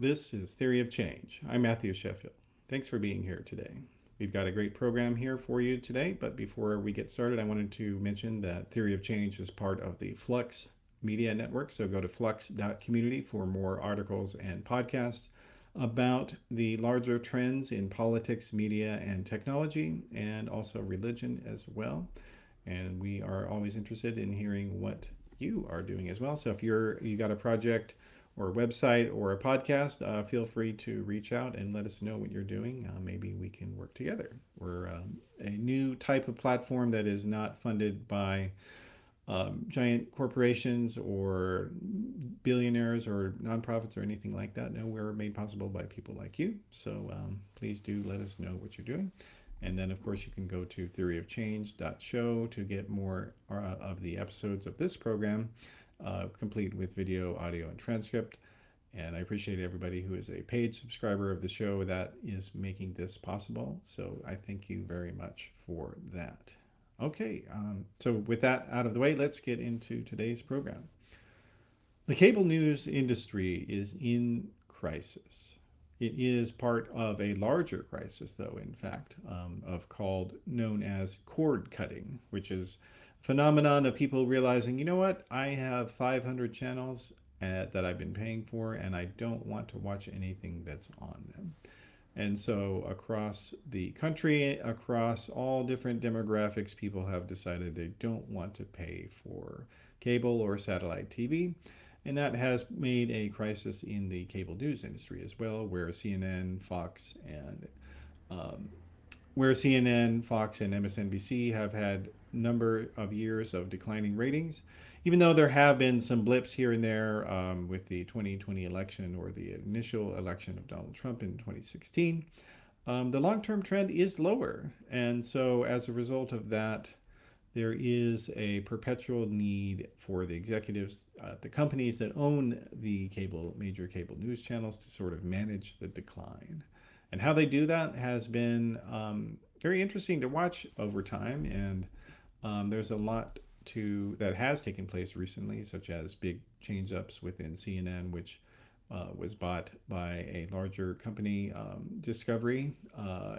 This is Theory of Change. I'm Matthew Sheffield. Thanks for being here today. We've got a great program here for you today, but before we get started, I wanted to mention that Theory of Change is part of the Flux Media Network. So go to flux.community for more articles and podcasts about the larger trends in politics, media, and technology, and also religion as well. And we are always interested in hearing what you are doing as well. So if you got a project or a website or a podcast, feel free to reach out and let us know what you're doing. Maybe we can work together. We're a new type of platform that is not funded by giant corporations or billionaires or nonprofits or anything like that. No, we're made possible by people like you. So please do let us know what you're doing. And then, of course, you can go to theoryofchange.show to get more of the episodes of this program, complete with video, audio, and transcript. And I appreciate everybody who is a paid subscriber of the show that is making this possible. So I thank you very much for that. Okay, so with that out of the way, let's get into today's program. The cable news industry is in crisis. It is part of a larger crisis, though, in fact, known as cord cutting, which is a phenomenon of people realizing, you know what, I have 500 channels that I've been paying for, and I don't want to watch anything that's on them. And so across the country, across all different demographics, people have decided they don't want to pay for cable or satellite TV. And that has made a crisis in the cable news industry as well, um, where CNN, Fox, and MSNBC have had number of years of declining ratings, even though there have been some blips here and there with the 2020 election or the initial election of Donald Trump in 2016. The long-term trend is lower, and so as a result of that, there is a perpetual need for the executives, the companies that own the major cable news channels, to sort of manage the decline. And how they do that has been very interesting to watch over time. And there's a lot that has taken place recently, such as big change-ups within CNN, which was bought by a larger company, Discovery,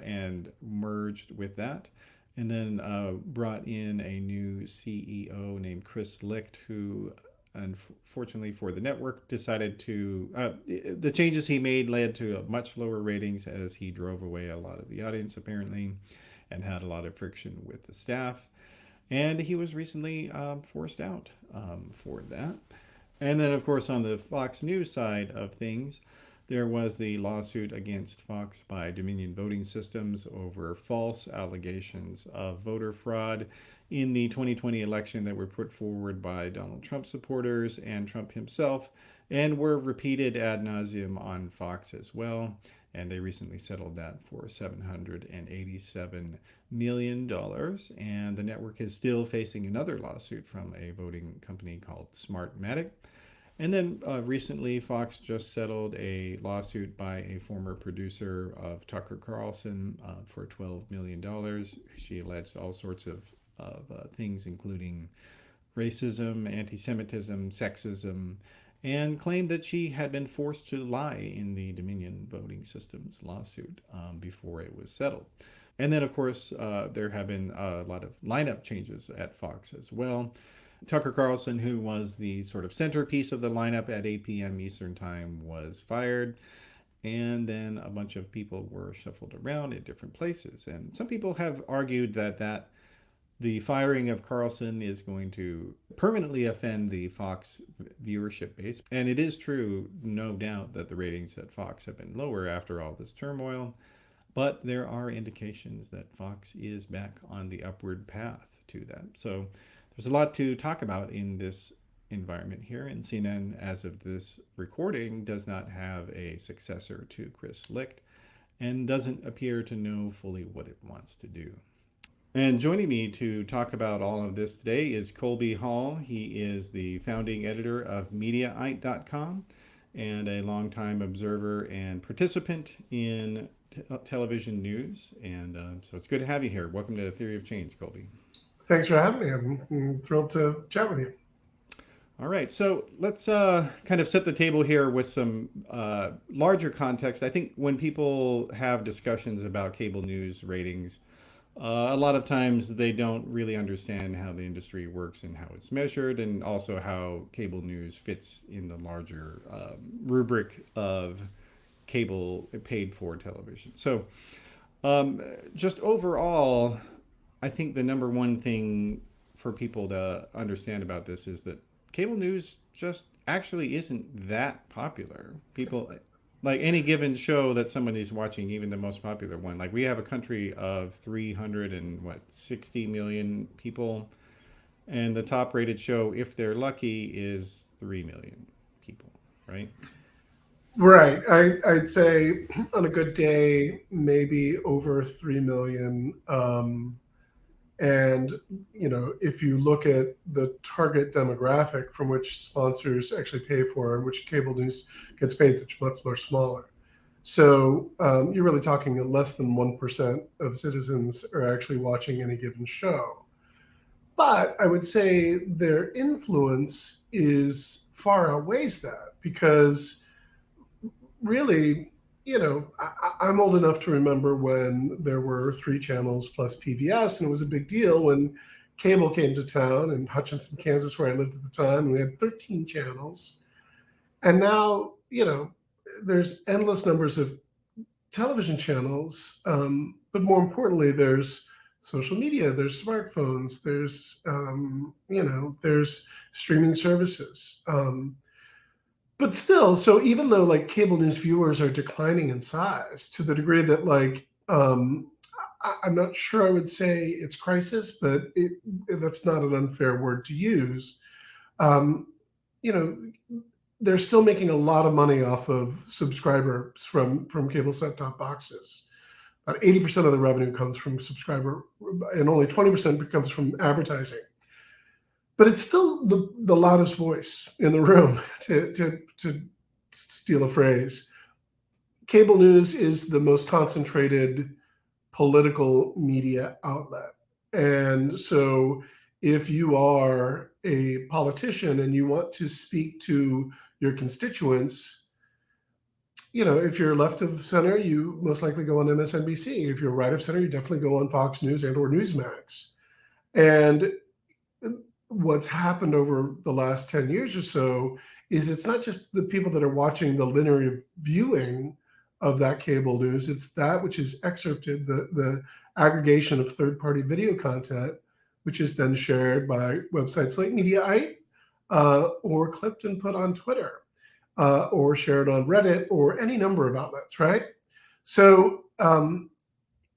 and merged with that. And then brought in a new CEO named Chris Licht, who, unfortunately for the network, decided the changes he made led to much lower ratings as he drove away a lot of the audience, apparently, and had a lot of friction with the staff. And he was recently forced out for that. And then, of course, on the Fox News side of things, there was the lawsuit against Fox by Dominion Voting Systems over false allegations of voter fraud in the 2020 election that were put forward by Donald Trump supporters and Trump himself, and were repeated ad nauseum on Fox as well. And they recently settled that for $787 million. And the network is still facing another lawsuit from a voting company called Smartmatic. And then recently, Fox just settled a lawsuit by a former producer of Tucker Carlson for $12 million. She alleged all sorts of things, including racism, anti-Semitism, sexism, and claimed that she had been forced to lie in the Dominion Voting Systems lawsuit before it was settled. And then, of course, there have been a lot of lineup changes at Fox as well. Tucker Carlson, who was the sort of centerpiece of the lineup at 8 p.m. Eastern Time, was fired. And then a bunch of people were shuffled around at different places. And some people have argued that the firing of Carlson is going to permanently offend the Fox viewership base. And it is true, no doubt, that the ratings at Fox have been lower after all this turmoil. But there are indications that Fox is back on the upward path to that. So there's a lot to talk about in this environment here, and CNN, as of this recording, does not have a successor to Chris Licht and doesn't appear to know fully what it wants to do. And joining me to talk about all of this today is Colby Hall. He is the founding editor of Mediaite.com and a longtime observer and participant in television news. And so it's good to have you here. Welcome to Theory of Change, Colby. Thanks for having me. I'm thrilled to chat with you. All right, so let's kind of set the table here with some larger context. I think when people have discussions about cable news ratings, a lot of times they don't really understand how the industry works and how it's measured, and also how cable news fits in the larger rubric of cable paid for television. So, um, just overall, I think the number one thing for people to understand about this is that cable news just actually isn't that popular. People, like any given show that somebody's watching, even the most popular one, like we have a country of 300 and what 60 million people, and the top rated show, if they're lucky, is 3 million people, right? Right. I'd say on a good day, maybe over 3 million. And, if you look at the target demographic from which sponsors actually pay for and which cable news gets paid, it's much smaller. So you're really talking less than 1% of citizens are actually watching any given show. But I would say their influence is far outweighs that because really, I'm old enough to remember when there were three channels plus PBS, and it was a big deal when cable came to town in Hutchinson, Kansas, where I lived at the time. And we had 13 channels. And now, there's endless numbers of television channels. But more importantly, there's social media, there's smartphones, there's streaming services. But still, so even though like cable news viewers are declining in size to the degree that I'm not sure I would say it's crisis, but that's not an unfair word to use. Um, you know, they're still making a lot of money off of subscribers from cable set top boxes. About 80% of the revenue comes from subscriber, and only 20% comes from advertising. But it's still the loudest voice in the room, to steal a phrase. Cable news is the most concentrated political media outlet. And so if you are a politician and you want to speak to your constituents, if you're left of center, you most likely go on MSNBC. If you're right of center, you definitely go on Fox News and or Newsmax. And what's happened over the last 10 years or so is it's not just the people that are watching the linear viewing of that cable news, it's that which is excerpted, the aggregation of third party video content, which is then shared by websites like Mediaite, or clipped and put on Twitter, or shared on Reddit, or any number of outlets, right? So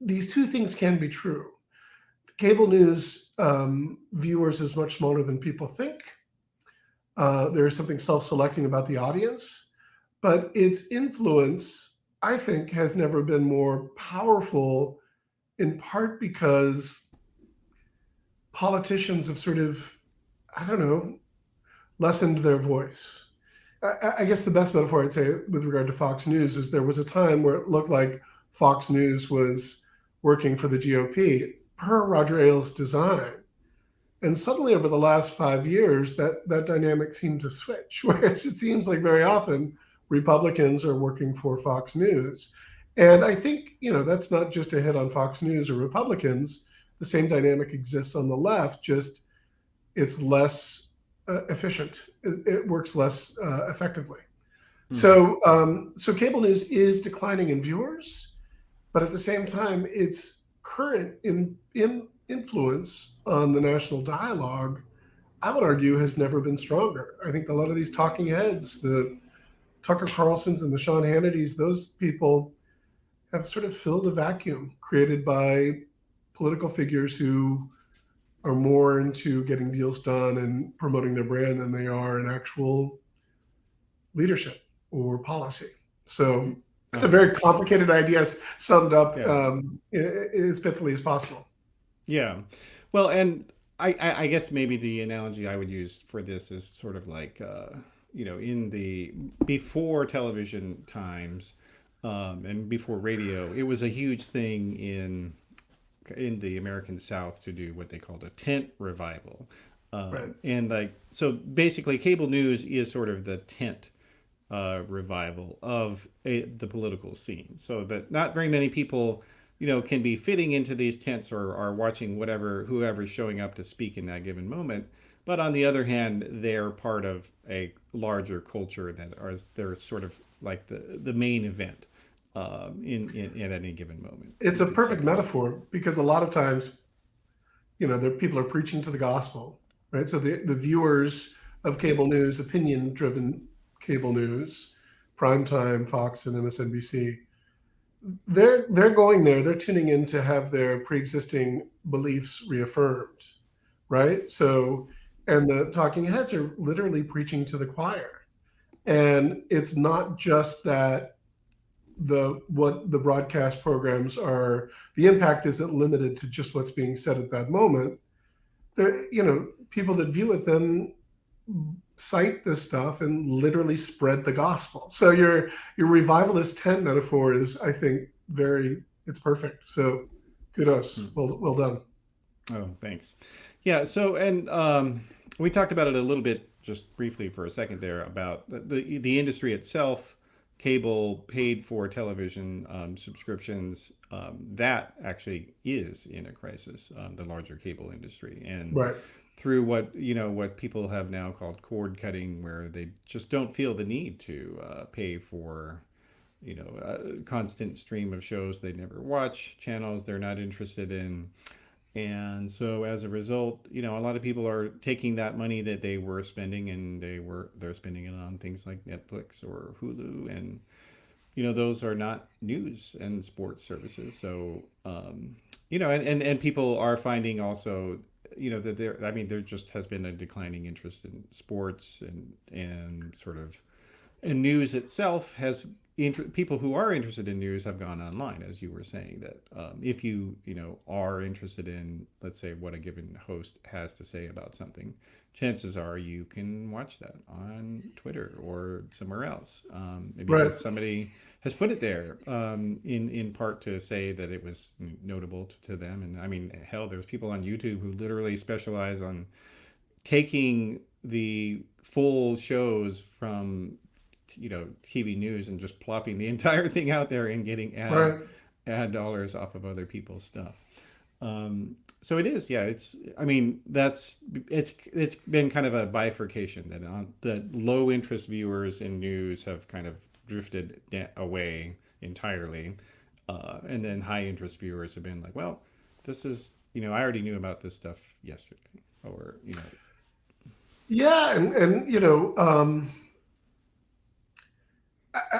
these two things can be true. Cable news viewers is much smaller than people think. There is something self-selecting about the audience, but its influence, I think, has never been more powerful. In part because politicians have sort of, I don't know, lessened their voice. I guess the best metaphor I'd say with regard to Fox News is there was a time where it looked like Fox News was working for the GOP per Roger Ailes' design. And suddenly, over the last 5 years, that dynamic seemed to switch. Whereas it seems like very often Republicans are working for Fox News. And I think, that's not just a hit on Fox News or Republicans. The same dynamic exists on the left, just it's less efficient. It works less effectively. Hmm. So cable news is declining in viewers, but at the same time, its current in influence on the national dialogue, I would argue, has never been stronger. I think a lot of these talking heads, the Tucker Carlsons and the Sean Hannitys, those people have sort of filled a vacuum created by political figures who are more into getting deals done and promoting their brand than they are in actual leadership or policy. So it's a Okay. very complicated idea summed up Yeah. as pithily as possible. Yeah. Well, and I guess maybe the analogy I would use for this is sort of like, in the before television times, and before radio, it was a huge thing in the American South to do what they called a tent revival. Right. And like, so basically, cable news is sort of the tent revival of the political scene, so that not very many people, can be fitting into these tents or are watching whatever whoever's showing up to speak in that given moment. But on the other hand, they're part of a larger culture that are they're sort of like the main event in at any given moment, It's you a could perfect say. metaphor because a lot of times, there people are preaching to the gospel, right? So the viewers of cable news, opinion driven cable news, primetime Fox and MSNBC, they're going there, they're tuning in to have their pre-existing beliefs reaffirmed, right? So, and the talking heads are literally preaching to the choir. And it's not just that what the broadcast programs are, the impact isn't limited to just what's being said at that moment. There, people that view it then cite this stuff and literally spread the gospel. So your revivalist tent metaphor is, I think, it's perfect. So kudos. Hmm. Well done. Oh, thanks. Yeah. So, and we talked about it a little bit just briefly for a second there about the industry itself, cable, paid for television subscriptions. That actually is in a crisis, the larger cable industry, and Right. through what people have now called cord cutting, where they just don't feel the need to pay for a constant stream of shows they never watch, channels they're not interested in. And so as a result, a lot of people are taking that money that they were spending and they're spending it on things like Netflix or Hulu, and those are not news and sports services. So and people are finding also that there just has been a declining interest in sports and sort of, and news itself has people who are interested in news have gone online, as you were saying, that if you are interested in, let's say, what a given host has to say about something, chances are you can watch that on Twitter or somewhere else, Right. because somebody has put it there, in part to say that it was notable to them. And I mean, hell, there's people on YouTube who literally specialize on taking the full shows from TV news and just plopping the entire thing out there and getting ad Right. ad dollars off of other people's stuff. So it is, yeah. It's, I mean, it's been kind of a bifurcation that the low interest viewers in news have kind of drifted away entirely, and then high interest viewers have been like, well, this is, I already knew about this stuff yesterday, or Yeah, and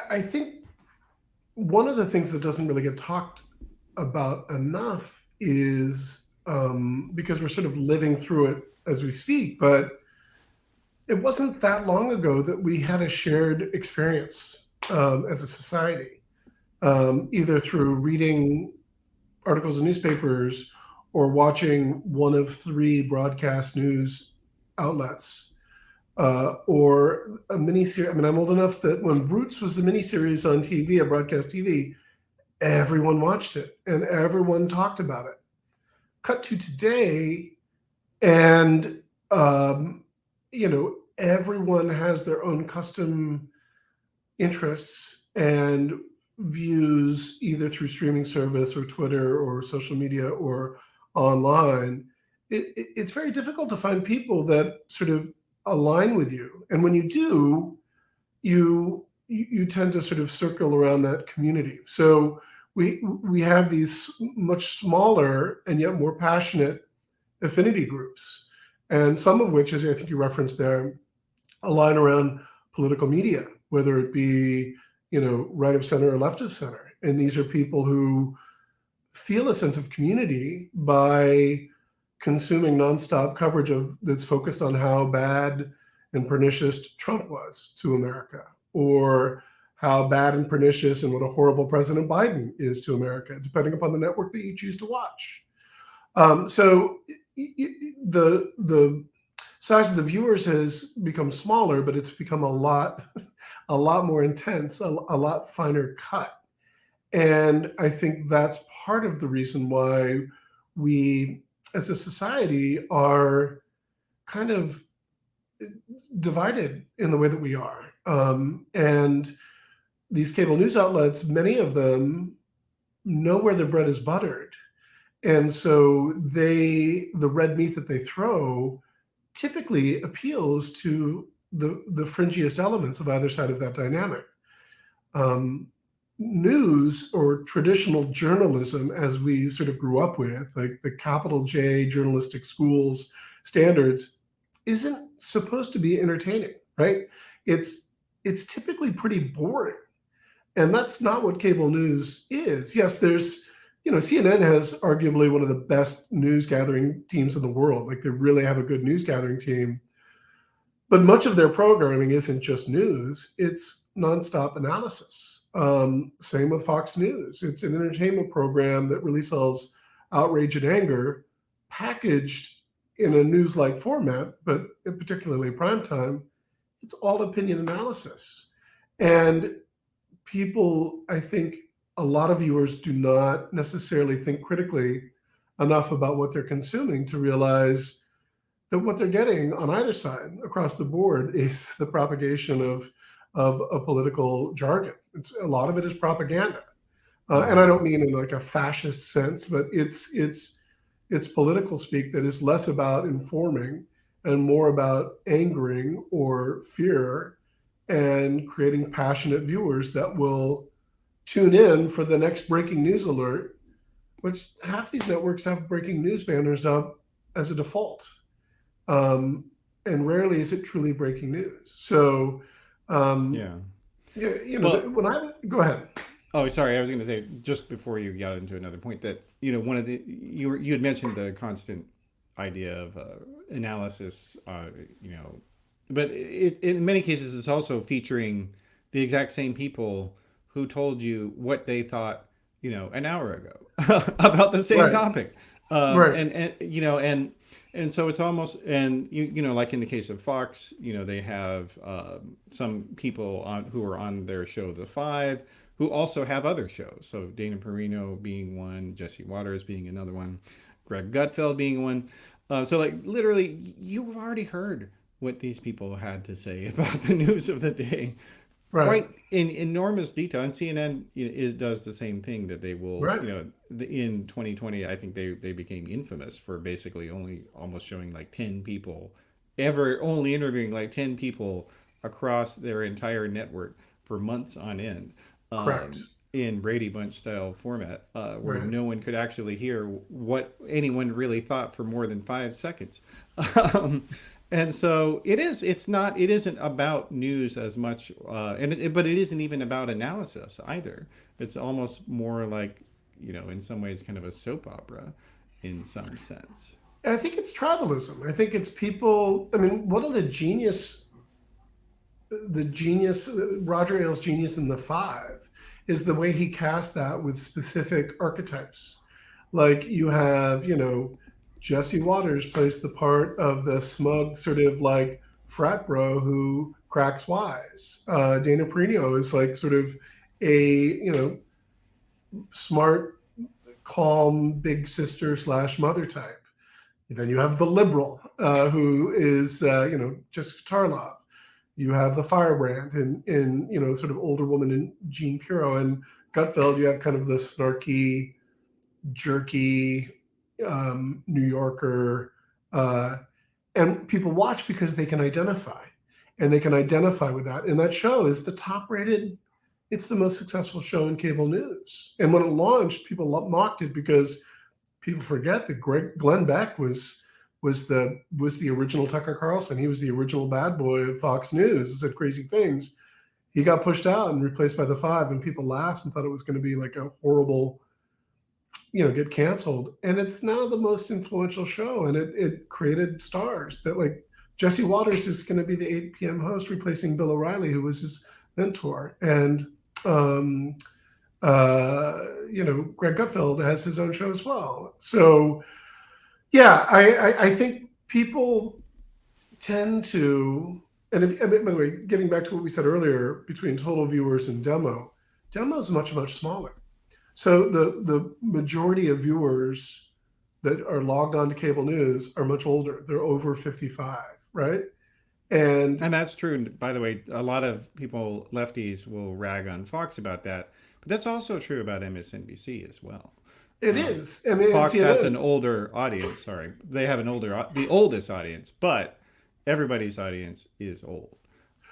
I think one of the things that doesn't really get talked about enough is, because we're sort of living through it as we speak, but it wasn't that long ago that we had a shared experience, as a society, either through reading articles in newspapers or watching one of three broadcast news outlets, or a miniseries. I mean, I'm old enough that when Roots was a miniseries on TV, a broadcast TV, everyone watched it and everyone talked about it. Cut to today, and everyone has their own custom interests and views, either through streaming service or Twitter or social media or online. It's very difficult to find people that sort of align with you, and when you do, you tend to sort of circle around that community. So we have these much smaller and yet more passionate affinity groups, and some of which, as I think you referenced there, align around political media, whether it be right of center or left of center. And these are people who feel a sense of community by consuming nonstop coverage of that's focused on how bad and pernicious Trump was to America, or how bad and pernicious and what a horrible President Biden is to America, depending upon the network that you choose to watch. So the size of the viewers has become smaller, but it's become a lot more intense, a lot finer cut. And I think that's part of the reason why we, as a society, are kind of divided in the way that we are. And these cable news outlets, many of them know where their bread is buttered. And so the red meat that they throw typically appeals to the fringiest elements of either side of that dynamic. Um, News or traditional journalism, as we sort of grew up with, like the capital J journalistic schools standards, isn't supposed to be entertaining, right? It's it's typically pretty boring, and that's not what cable news is. Yes, there's CNN has arguably one of the best news gathering teams in the world. Like they really have a good news gathering team, but much of their programming isn't just news, it's nonstop analysis. Same with Fox News. It's an entertainment program that really sells outrage and anger packaged in a news like format, but particularly prime time, it's all opinion analysis. And people, I think a lot of viewers do not necessarily think critically enough about what they're consuming to realize that what they're getting on either side across the board is the propagation of a political jargon. A lot of it is propaganda, and I Mm-hmm. don't mean in like a fascist sense, but it's political speak that is less about informing and more about angering or fear and creating passionate viewers that will tune in for the next breaking news alert, which half these networks have breaking news banners up as a default, um, and rarely is it truly breaking news. So, um, Yeah. yeah, Well, when I go ahead, oh, sorry. I was going to say just before you got into another point that one of the you had mentioned the constant idea of analysis. But in many cases it's also featuring the exact same people who told you what they thought an hour ago about the same right, topic, right, and so it's almost and like in the case of Fox, they have some people who are on their show The Five who also have other shows. So Dana Perino being one, Jesse Waters being another one, Greg Gutfeld being one. So like literally, you've already heard what these people had to say about the news of the day, right, quite in enormous detail. And CNN does the same thing that they will, right, in 2020, I think they became infamous for basically only almost showing like 10 people, ever only interviewing like 10 people across their entire network for months on end, correct, in Brady Bunch style format, where right. no one could actually hear what anyone really thought for more than 5 seconds. um, and so it's not, it isn't about news as much, but it isn't even about analysis either. It's almost more like, in some ways kind of a soap opera in some sense. I think it's tribalism. I think it's people. I mean, one of the genius, Roger Ailes' genius in The Five, is the way he cast that with specific archetypes. Like you have, Jesse Waters plays the part of the smug sort of like frat bro who cracks wise. Dana Perino is like sort of a smart, calm big sister slash mother type. Then you have the liberal, who is Jessica Tarlov. You have the firebrand in sort of older woman in Jean Pirro, and Gutfeld. You have kind of the snarky, jerky New Yorker, uh, and people watch because they can identify, and they can identify with that. And that show is the top rated. It's the most successful show in cable news. And when it launched, people mocked it because people forget that Glenn Beck was the original Tucker Carlson. He was the original bad boy of Fox News. He said crazy things. He got pushed out and replaced by the Five, and people laughed and thought it was going to be like a horrible, get canceled. And it's now the most influential show, and it created stars that like Jesse Waters is going to be the 8 p.m. host, replacing Bill O'Reilly, who was his mentor, and um, Greg Gutfeld has his own show as well. So yeah, I think people tend to, and if, by the way, getting back to what we said earlier between total viewers and demo is much, much smaller. So the majority of viewers that are logged on to cable news are much older. They're over 55, right? And And that's true. And by the way, a lot of people, lefties, will rag on Fox about that, but that's also true about MSNBC as well. it Um, is. I mean, and Fox has an CNN. older audience. Sorry, they have the oldest audience, but everybody's audience is old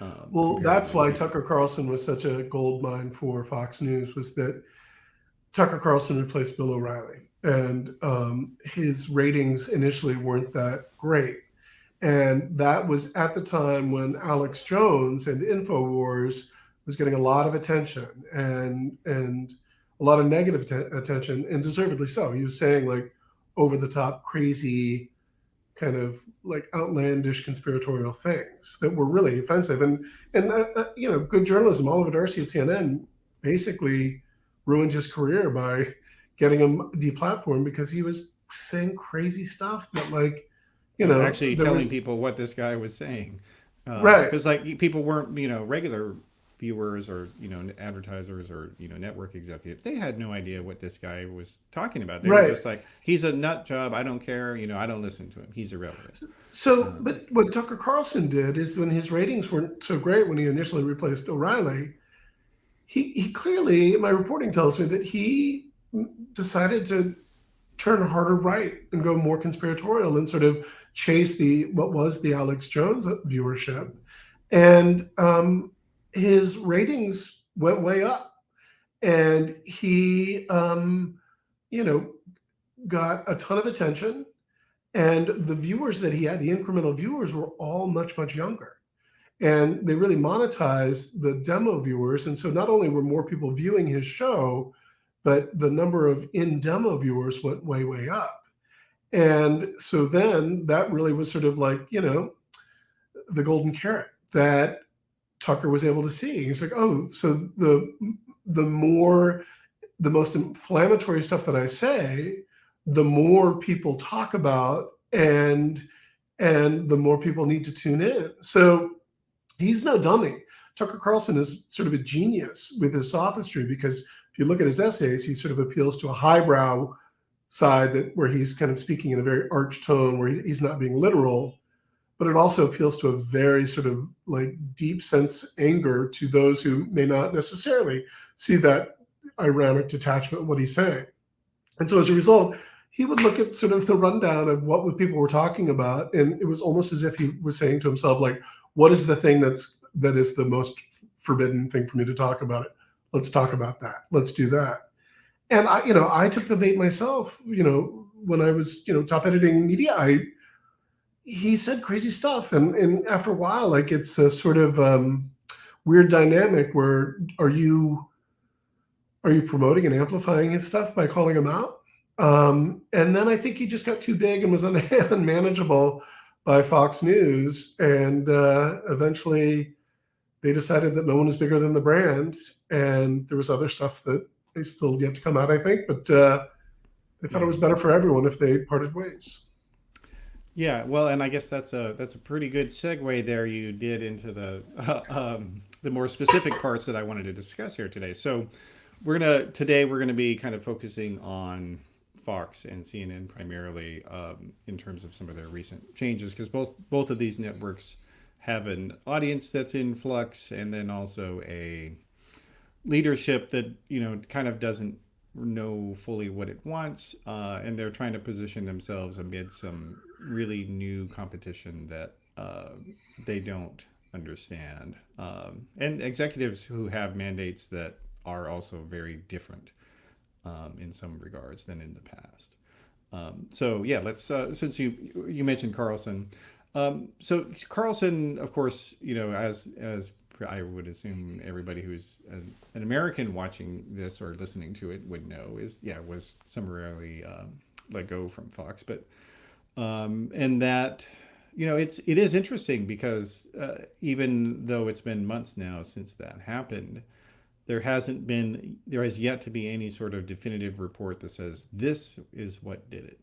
Well, compared to that's most why people. Tucker Carlson was such a gold mine for Fox News, was that Tucker Carlson replaced Bill O'Reilly, and his ratings initially weren't that great. And that was at the time when Alex Jones and Infowars was getting a lot of attention, and a lot of negative attention, and deservedly so. He was saying like over the top, crazy, kind of like outlandish conspiratorial things that were really offensive. And good journalism. Oliver Darcy at CNN basically ruined his career by getting him deplatformed because he was saying crazy stuff that, like, Yeah, actually there telling was people what this guy was saying, right, because like people weren't, regular viewers or advertisers or network executives. They had no idea what this guy was talking about. They were right. just like, he's a nut job. I don't care. I don't listen to him. He's irrelevant. So, Um, but what Tucker Carlson did is when his ratings weren't so great when he initially replaced O'Reilly, he clearly, my reporting tells me that he decided to turn harder right and go more conspiratorial and sort of chase the what was the Alex Jones viewership, and his ratings went way up, and he you know got a ton of attention, and the viewers that he had, the incremental viewers, were all much younger. And they really monetized the demo viewers. And so not only were more people viewing his show, but the number of in demo viewers went way up. And so then that really was sort of like, the golden carrot that Tucker was able to see. He was like, oh, so the more the most inflammatory stuff that I say, the more people talk about, and the more people need to tune in. So he's no dummy. Tucker Carlson is sort of a genius with his sophistry, because if you look at his essays, he sort of appeals to a highbrow side, that where he's kind of speaking in a very arch tone, where he's not being literal, but it also appeals to a very sort of like deep sense anger to those who may not necessarily see that ironic detachment in what he's saying. And so as a result, he would look at sort of the rundown of what people were talking about, and it was almost as if he was saying to himself, like, what is the thing that is the most forbidden thing for me to talk about? It. Let's talk about that. Let's do that. And I took the bait myself. When I was, top editing media, he said crazy stuff, and after a while, like, it's a sort of weird dynamic where are you promoting and amplifying his stuff by calling him out? And then I think he just got too big and was unmanageable by Fox News, and eventually they decided that no one is bigger than the brand, and there was other stuff that is still yet to come out, I think, but they thought it yeah. was better for everyone if they parted ways. Yeah, well, and I guess that's a pretty good segue there you did into the more specific parts that I wanted to discuss here today. So we're gonna be kind of focusing on Fox and CNN primarily, in terms of some of their recent changes, because both of these networks have an audience that's in flux, and then also a leadership that kind of doesn't know fully what it wants, and they're trying to position themselves amid some really new competition that they don't understand, and executives who have mandates that are also very different, in some regards, than in the past. So yeah, let's since you mentioned Carlson. So Carlson, of course, as I would assume everybody who's an American watching this or listening to it would know, was summarily let go from Fox. But and that it is interesting because even though it's been months now since that happened, there has yet to be any sort of definitive report that says this is what did it.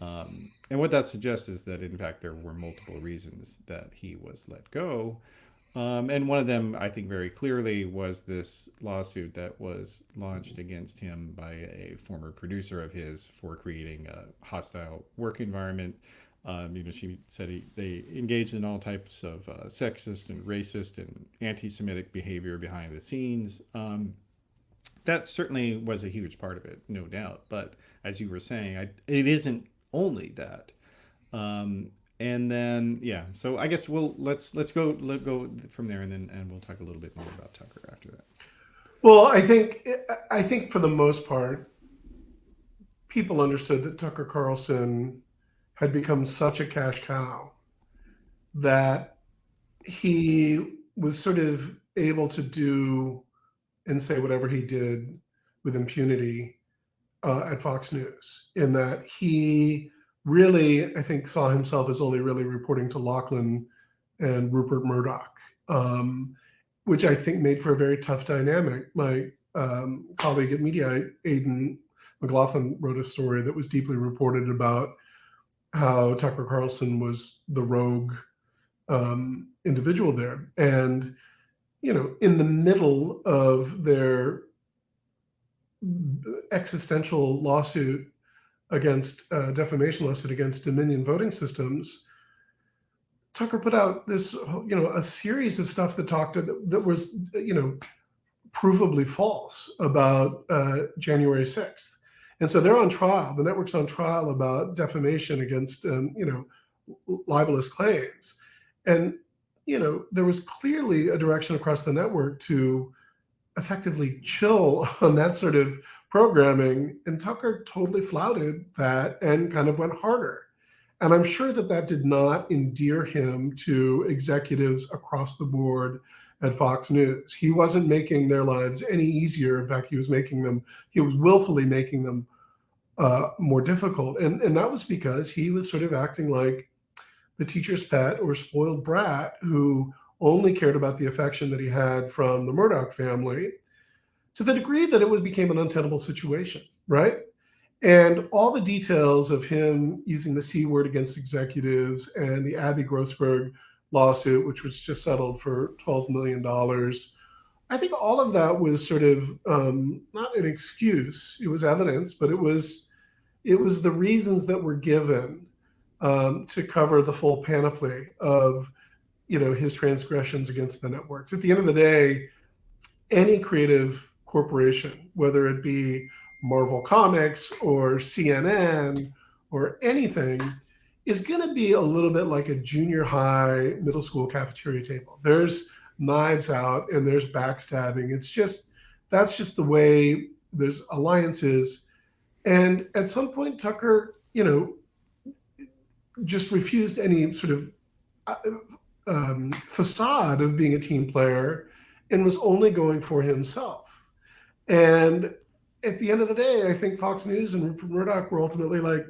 And what that suggests is that, in fact, there were multiple reasons that he was let go. And one of them, I think, very clearly was this lawsuit that was launched against him by a former producer of his for creating a hostile work environment. She said they engaged in all types of sexist and racist and anti-Semitic behavior behind the scenes. That certainly was a huge part of it, no doubt. But as you were saying, it isn't only that. Um, and then yeah, so I guess let's go from there, and we'll talk a little bit more about Tucker after that. Well, I think for the most part, people understood that Tucker Carlson had become such a cash cow that he was sort of able to do and say whatever he did with impunity at Fox News, in that he really, I think, saw himself as only really reporting to Lachlan and Rupert Murdoch, which I think made for a very tough dynamic. My colleague at Media, Aidan McLaughlin, wrote a story that was deeply reported about how Tucker Carlson was the rogue individual there. And, in the middle of their existential lawsuit against defamation lawsuit against Dominion Voting Systems, Tucker put out this, a series of stuff that was, provably false about January 6th. And so they're on trial. The network's on trial about defamation against, libelous claims. And, there was clearly a direction across the network to effectively chill on that sort of programming. And Tucker totally flouted that and kind of went harder. And I'm sure that that did not endear him to executives across the board at Fox News. He wasn't making their lives any easier. In fact, he was willfully making them more difficult. And that was because he was sort of acting like the teacher's pet or spoiled brat who only cared about the affection that he had from the Murdoch family, to the degree that became an untenable situation, right? And all the details of him using the C word against executives and the Abby Grossberg lawsuit, which was just settled for $12 million. I think all of that was sort of not an excuse. It was evidence, but it was the reasons that were given to cover the full panoply of his transgressions against the networks. At the end of the day, any creative corporation, whether it be Marvel Comics or CNN or anything, is going to be a little bit like a junior high, middle school cafeteria table. There's knives out and there's backstabbing. That's just the way. There's alliances. And at some point, Tucker, just refused any sort of facade of being a team player and was only going for himself. And at the end of the day, I think Fox News and Rupert Murdoch were ultimately like,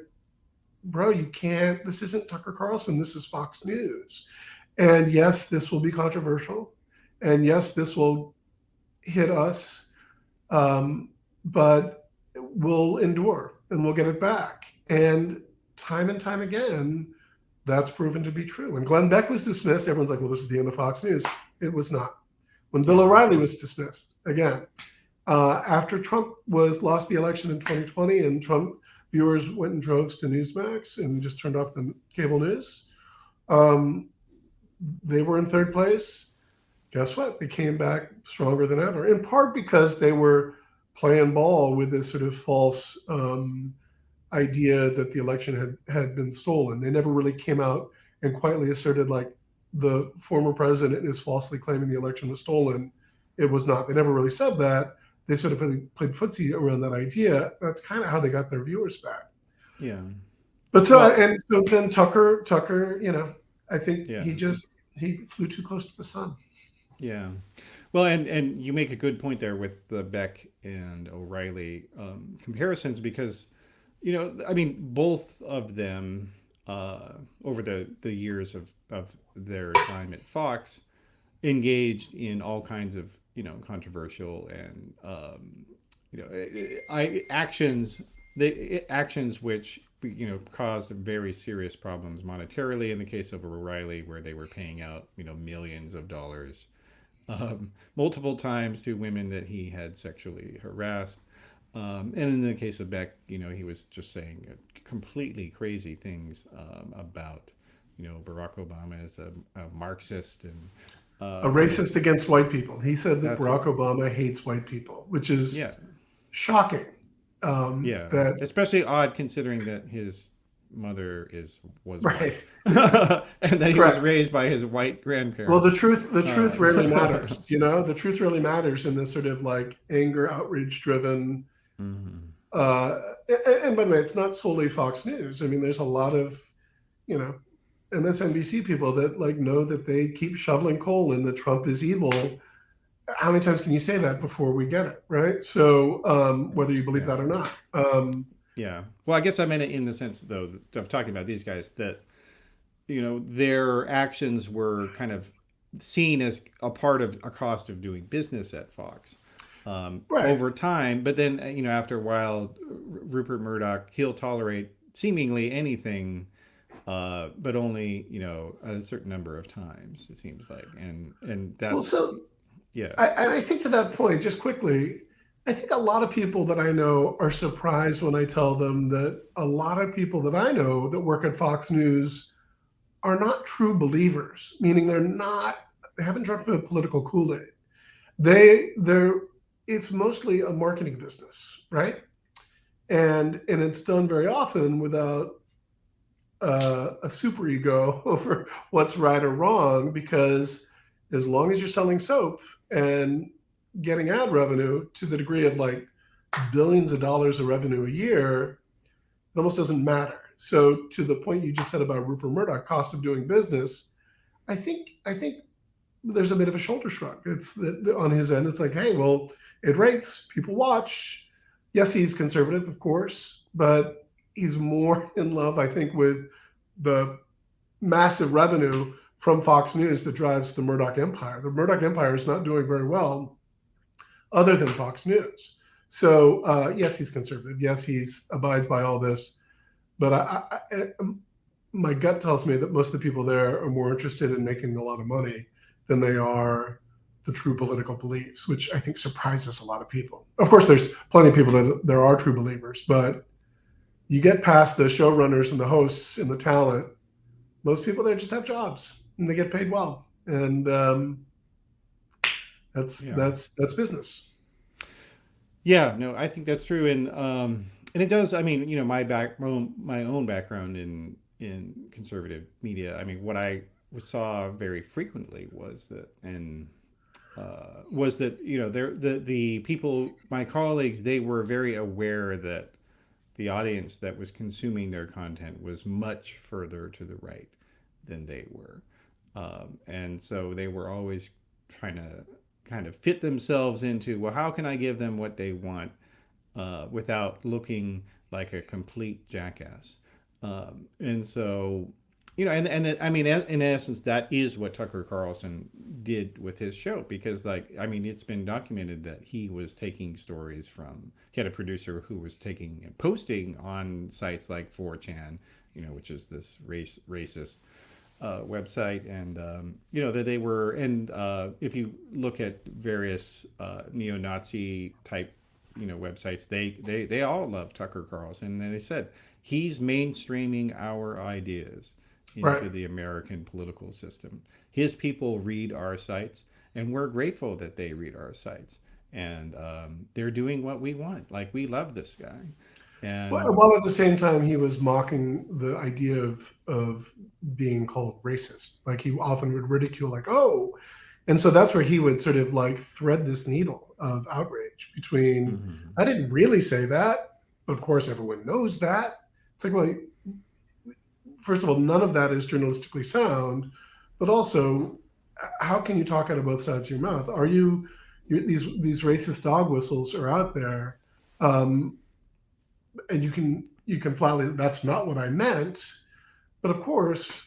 bro, you can't, this isn't Tucker Carlson, this is Fox News. And yes, this will be controversial. And yes, this will hit us, but we'll endure and we'll get it back. And time again, that's proven to be true. When Glenn Beck was dismissed, everyone's like, well, this is the end of Fox News. It was not. When Bill O'Reilly was dismissed, again, after Trump lost the election in 2020 and Trump viewers went in droves to Newsmax and just turned off the cable news, they were in third place. Guess what? They came back stronger than ever, in part because they were playing ball with this sort of false idea that the election had been stolen. They never really came out and quietly asserted, like, the former president is falsely claiming the election was stolen. It was not. They never really said that. They sort of really played footsie around that idea. That's kind of how they got their viewers back. Yeah. But so then Tucker, I think Yeah. he flew too close to the sun. Yeah. Well, and you make a good point there with the Beck and O'Reilly comparisons, because, I mean, both of them over the years of their time at Fox engaged in all kinds of, controversial and, actions the actions which caused very serious problems monetarily in the case of O'Reilly, where they were paying out millions of dollars multiple times to women that he had sexually harassed. And in the case of Beck, he was just saying completely crazy things about, Barack Obama as a Marxist and, A racist against white people. He said that that's it. Barack Obama hates white people, which is Yeah. shocking. Yeah. That Especially odd considering that his mother was white right, and that he was correct. raised by his white Well, grandparents. the truth rarely Uh, matters. You know, the truth really matters in this sort of like anger, outrage driven. mhm. Uh, and by the way, it's not solely Fox News. I mean, there's a lot of you know MSNBC people that like know that they keep shoveling coal and that Trump is evil. How many times can you say that before we get it right? So whether you believe Yeah. that or not, Yeah. Well, I guess I meant it in the sense, though, of talking about these guys that, their actions were kind of seen as a part of a cost of doing business at Fox right. over time. But then, after a while, Rupert Murdoch, he'll tolerate seemingly anything, but only, a certain number of times, it seems like. And Well, that's, so yeah. I think to that point, just quickly, I think a lot of people that I know are surprised when I tell them that a lot of people that I know that work at Fox News are not true believers, meaning they haven't drunk the political Kool-Aid. They're it's mostly a marketing business, right? And it's done very often without a super ego over what's right or wrong, because as long as you're selling soap and getting ad revenue to the degree of like billions of dollars of revenue a year, it almost doesn't matter. So to the point you just said about Rupert Murdoch, cost of doing business, I think there's a bit of a shoulder shrug. It's that on his end, it's like, hey, well, it rates, people watch. Yes, he's conservative, of course, but he's more in love, I think, with the massive revenue from Fox News that drives the Murdoch empire. The Murdoch empire is not doing very well other than Fox News. So yes, he's conservative. Yes, he's abides by all this. But my gut tells me that most of the people there are more interested in making a lot of money than they are the true political beliefs, which I think surprises a lot of people. Of course, there's plenty of people that there are true believers, but you get past the showrunners and the hosts and the talent, most people there just have jobs and they get paid well, and Yeah. that's business. Yeah, no, I think that's true, and it does. I mean, my own background in conservative media. I mean, what I saw very frequently was that the people, my colleagues, they were very aware that the audience that was consuming their content was much further to the right than they were, and so they were always trying to kind of fit themselves into, well, how can I give them what they want without looking like a complete jackass. And so, I mean, in essence, that is what Tucker Carlson did with his show, because, like, I mean, it's been documented that he was taking stories from, he had a producer who was taking and posting on sites like 4chan, which is this racist website, and that they were, and if you look at various neo-Nazi type websites, they all love Tucker Carlson, and they said he's mainstreaming our ideas Right. into the American political system. His people read our sites, and we're grateful that they read our sites, and they're doing what we want. Like, we love this guy, and While at the same time he was mocking the idea of being called racist, like he often would ridicule, like, oh, and so that's where he would sort of like thread this needle of outrage between, mhm. I didn't really say that, but of course everyone knows that. It's like, well, first of all, none of that is journalistically sound, but also, how can you talk out of both sides of your mouth? Are these racist dog whistles are out there, um, and you can flatly, that's not what I meant. But of course,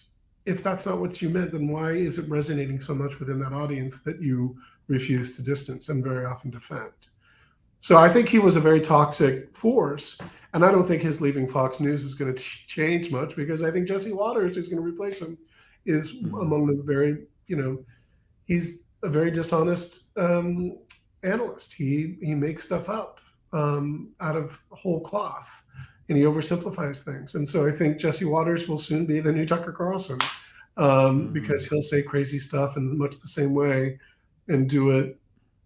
if that's not what you meant, then why is it resonating so much within that audience that you refuse to distance and very often defend? So I think he was a very toxic force. And I don't think his leaving Fox News is going to change much because I think Jesse Waters, who's going to replace him, is Mm, among the very, he's a very dishonest analyst. He makes stuff up out of whole cloth, and he oversimplifies things. And so I think Jesse Waters will soon be the new Tucker Carlson because hmm. he'll say crazy stuff in much the same way and do it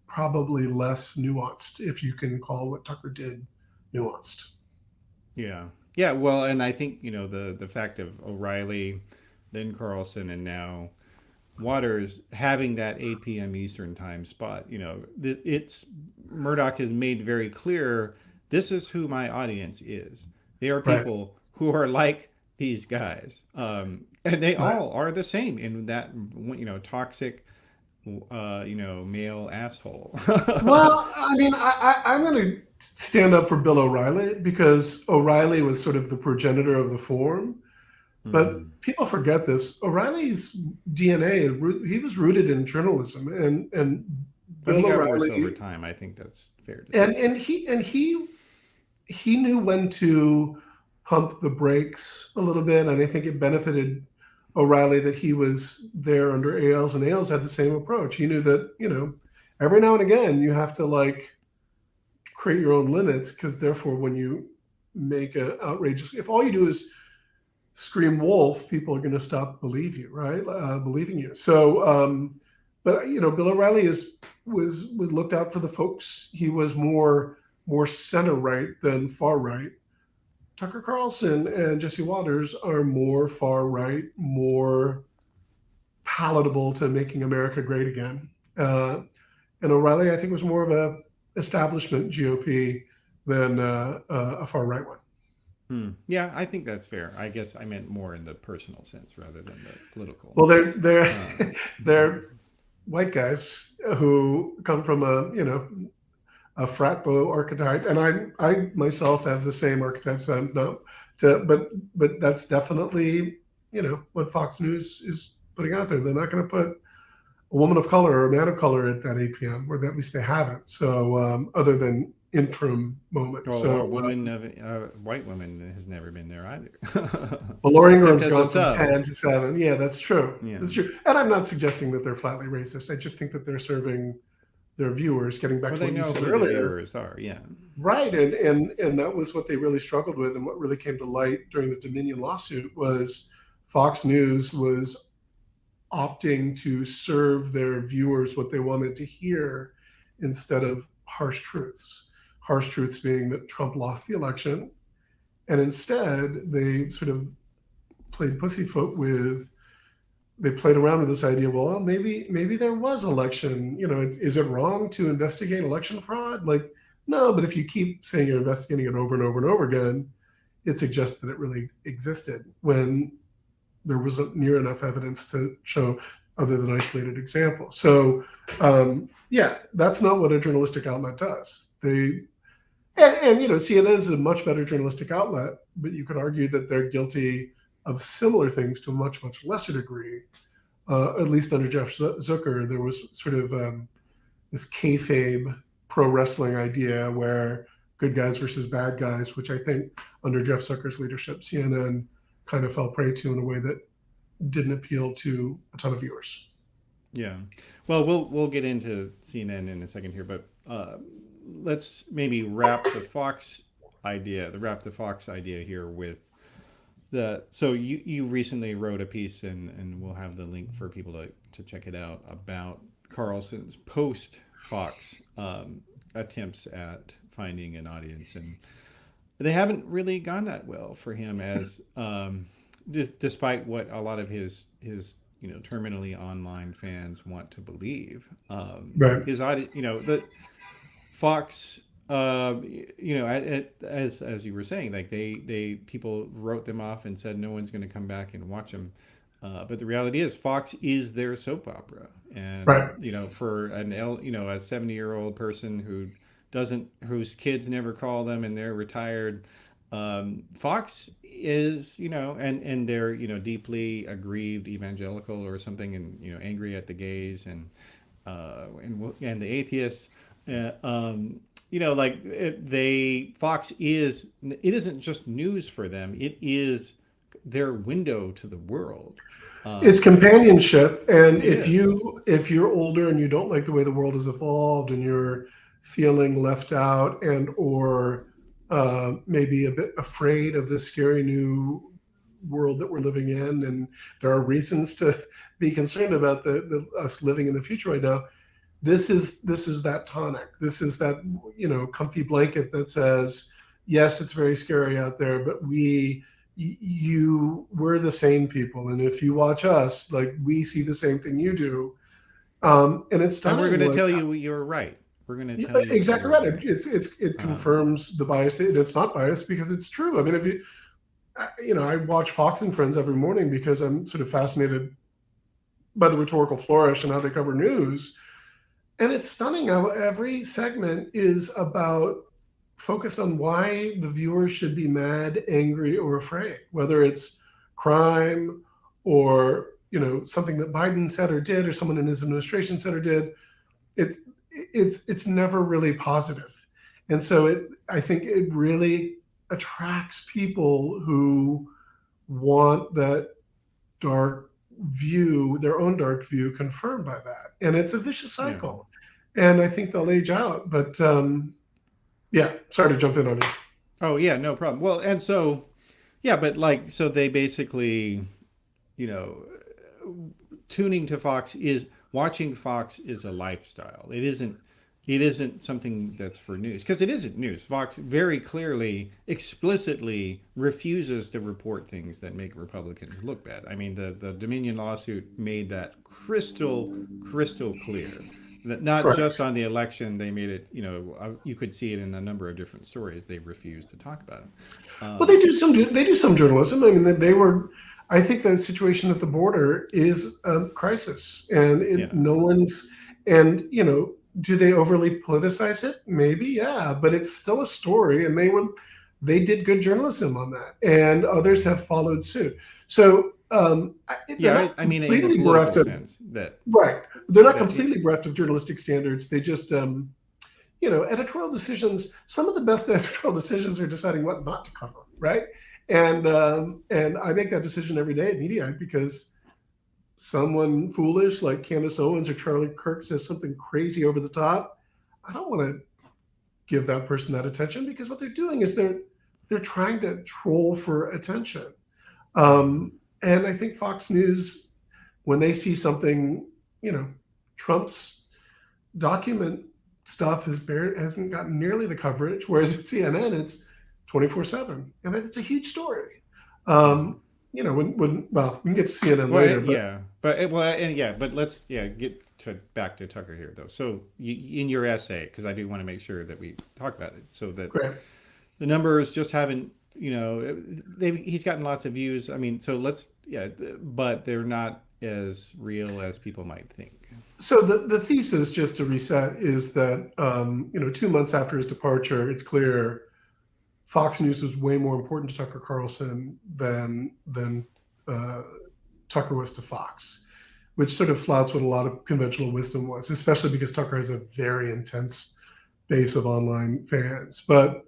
probably less nuanced, if you can call what Tucker did nuanced. Yeah. Yeah. Well, and I think, the fact of O'Reilly, then Carlson, and now Waters having that 8 p.m. Eastern time spot, it's Murdoch has made very clear this is who my audience is. They are Right, people who are like these guys. And they right. all are the same in that, toxic, male asshole. Well, I mean, I'm going to stand up for Bill O'Reilly because O'Reilly was sort of the progenitor of the form. But Hmm. people forget this. O'Reilly's DNA, he was rooted in journalism, and But he Bill got worse over O'Reilly, time. I think that's fair to and say. and he knew when to pump the brakes a little bit, and I think it benefited O'Reilly that he was there under Ailes, and Ailes had the same approach. He knew that every now and again you have to like create your own limits because therefore when you make a outrageous, if all you do is scream wolf, people are going to stop believing you. So, but Bill O'Reilly was looked out for the folks. He was more center right than far right. Tucker Carlson and Jesse Waters are more far right, more palatable to making America great again. And O'Reilly, I think, was more of a establishment GOP than a far right one. Hmm. Yeah, I think that's fair. I guess I meant more in the personal sense rather than the political. Well, they're Um, they're white guys who come from a frat boy archetype, and I myself have the same archetypes. I'm not but that's definitely what Fox News is putting out there. They're not going to put a woman of color or a man of color at that 8 p.m. or at least they haven't. So other than interim moments. or So a woman of white woman has never been there either, well, Laura except Ingram's as a gone from sub. 10 to 7. Yeah, that's true. Yeah. That's true. And I'm not suggesting that they're flatly racist. I just think that they're serving their viewers. Getting back Or to they what you know said who the earlier, viewers are. Yeah. right? And that was what they really struggled with, and what really came to light during the Dominion lawsuit was Fox News was opting to serve their viewers what they wanted to hear instead of harsh truths. Harsh truths being that Trump lost the election, and instead they sort of played pussyfoot with they played around with this idea. Well, maybe there was election. Is it wrong to investigate election fraud? Like, no, but if you keep saying you're investigating it over and over and over again, it suggests that it really existed when there wasn't near enough evidence to show other than isolated examples. So, yeah, that's not what a journalistic outlet does. CNN is a much better journalistic outlet, but you could argue that they're guilty of similar things to a much lesser degree. At least under Jeff Zucker, there was sort of this kayfabe pro wrestling idea where good guys versus bad guys, which I think under Jeff Zucker's leadership, CNN kind of fell prey to in a way that didn't appeal to a ton of viewers. Yeah. Well, we'll get into CNN in a second here, but let's maybe wrap the Fox idea here with the. So you recently wrote a piece, and we'll have the link for people to check it out about Carlson's post Fox attempts at finding an audience, and they haven't really gone that well for him as despite what a lot of his terminally online fans want to believe. Right. His audience, the Fox, as you were saying, like they people wrote them off and said no one's going to come back and watch them. But the reality is, Fox is their soap opera, and Right. for a 70-year-old person whose kids never call them and they're retired, Fox is and they're deeply aggrieved evangelical or something, and angry at the gays and the atheists. like Fox it isn't just news for them. It is their window to the world. It's Um, companionship, and it is. if you're older and you don't like the way the world has evolved, and you're feeling left out, and or maybe a bit afraid of this scary new world that we're living in, and there are reasons to be concerned about the us living in the future right now. This is that tonic. This is that comfy blanket that says, yes, it's very scary out there, but we're the same people, and if you watch us, like, we see the same thing you do. And it's And we're going stunning, to like, tell you you're right. We're going to yeah, tell you that exactly you're right. right. It Um, confirms the bias, and it's not biased because it's true. I mean, if you I watch Fox and Friends every morning because I'm sort of fascinated by the rhetorical flourish and how they cover news. And it's stunning how every segment is about focused on why the viewer should be mad, angry, or afraid, whether it's crime or something that Biden said or did, or someone in his administration said or did. It's never really positive, and so I think it really attracts people who want that dark view, their own dark view, confirmed by that. And it's a vicious yeah. cycle. And I think they'll age out. But yeah, sorry to jump in on you. Oh yeah, no problem. Well, and so yeah, but so they basically, you know, tuning to Fox is watching Fox is a lifestyle. It isn't something that's for news because it isn't news. Fox very clearly, explicitly refuses to report things that make Republicans look bad. I mean, the Dominion lawsuit made that crystal clear. That not just Correct. on the election, they made it. You could see it in a number of different stories. They refused to talk about it. Well, they do some journalism. I mean, they were. I think the situation at the border is a crisis, and Yeah, no one's. And do they overly politicize it? Maybe, yeah, but it's still a story, and they did good journalism on that, and others have followed suit. So they're yeah. not I mean, in a completely political bereft of sense, that right. They're not that completely bereft of journalistic standards. They just editorial decisions. Some of the best editorial decisions are deciding what not to cover, right? And I make that decision every day at Mediaite because someone foolish like Candace Owens or Charlie Kirk says something crazy over the top. I don't want to give that person that attention because what they're doing is they're trying to troll for attention. Mhm. And I think Fox News, when they see something, Trump's document stuff hasn't gotten nearly the coverage, whereas with CNN it's 24/7, and it's a huge story. Mhm. When well, we can get to CNN Well, later, but yeah, but let's get to back to Tucker here though. So in your essay, because I do want to make sure that we talk about it, so that great. the numbers just haven't, he's gotten lots of views. I mean, so but they're not as real as people might think. So the thesis, just to reset, is that 2 months after his departure, it's clear Fox News was way more important to Tucker Carlson than uh, Tucker was to Fox, which sort of flouts what a lot of conventional wisdom was, especially because Tucker has a very intense base of online fans. But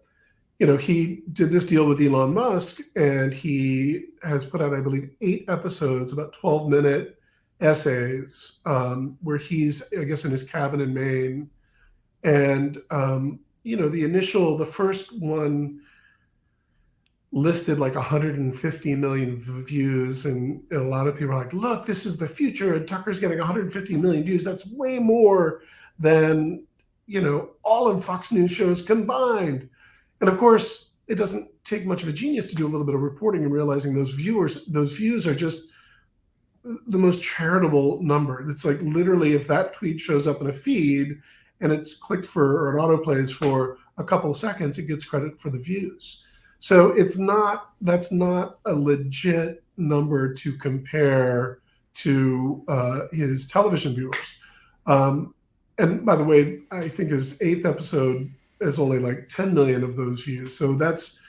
he did this deal with Elon Musk, and he has put out, I believe, 8 episodes, about 12-minute essays, where he's, I guess, in his cabin in Maine. And the first one listed like 150 million views, and a lot of people are like, look, this is the future, and Tucker's getting 150 million views. That's way more than all of Fox News shows combined. And of course, it doesn't take much of a genius to do a little bit of reporting and realizing those views are just the most charitable number. It's like, literally, if that tweet shows up in a feed and it's clicked for, or it autoplays for a couple of seconds, it gets credit for the views. So that's not a legit number to compare to his television viewers. Um, and by the way, I think his 8th episode is only like 10 million of those views. So that's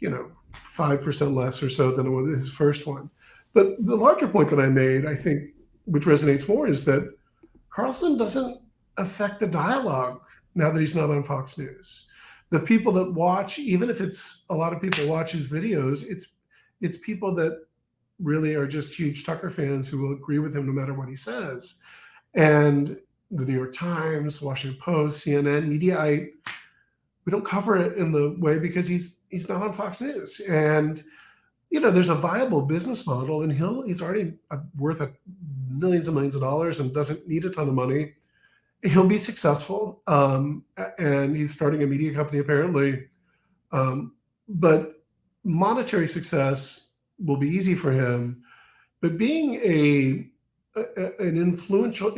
5% less or so than it was his first one. But the larger point that I made, I think, which resonates more, is that Carlson doesn't affect the dialogue now that he's not on Fox News. The people that watch, even if it's a lot of people watch his videos, it's people that really are just huge Tucker fans who will agree with him no matter what he says. And the New York Times, Washington Post, CNN, Mediaite, we don't cover it in the way because he's not on Fox News. And there's a viable business model, and he's already worth millions and millions of dollars and doesn't need a ton of money. He'll be successful, and he's starting a media company apparently. But monetary success will be easy for him. But being an influential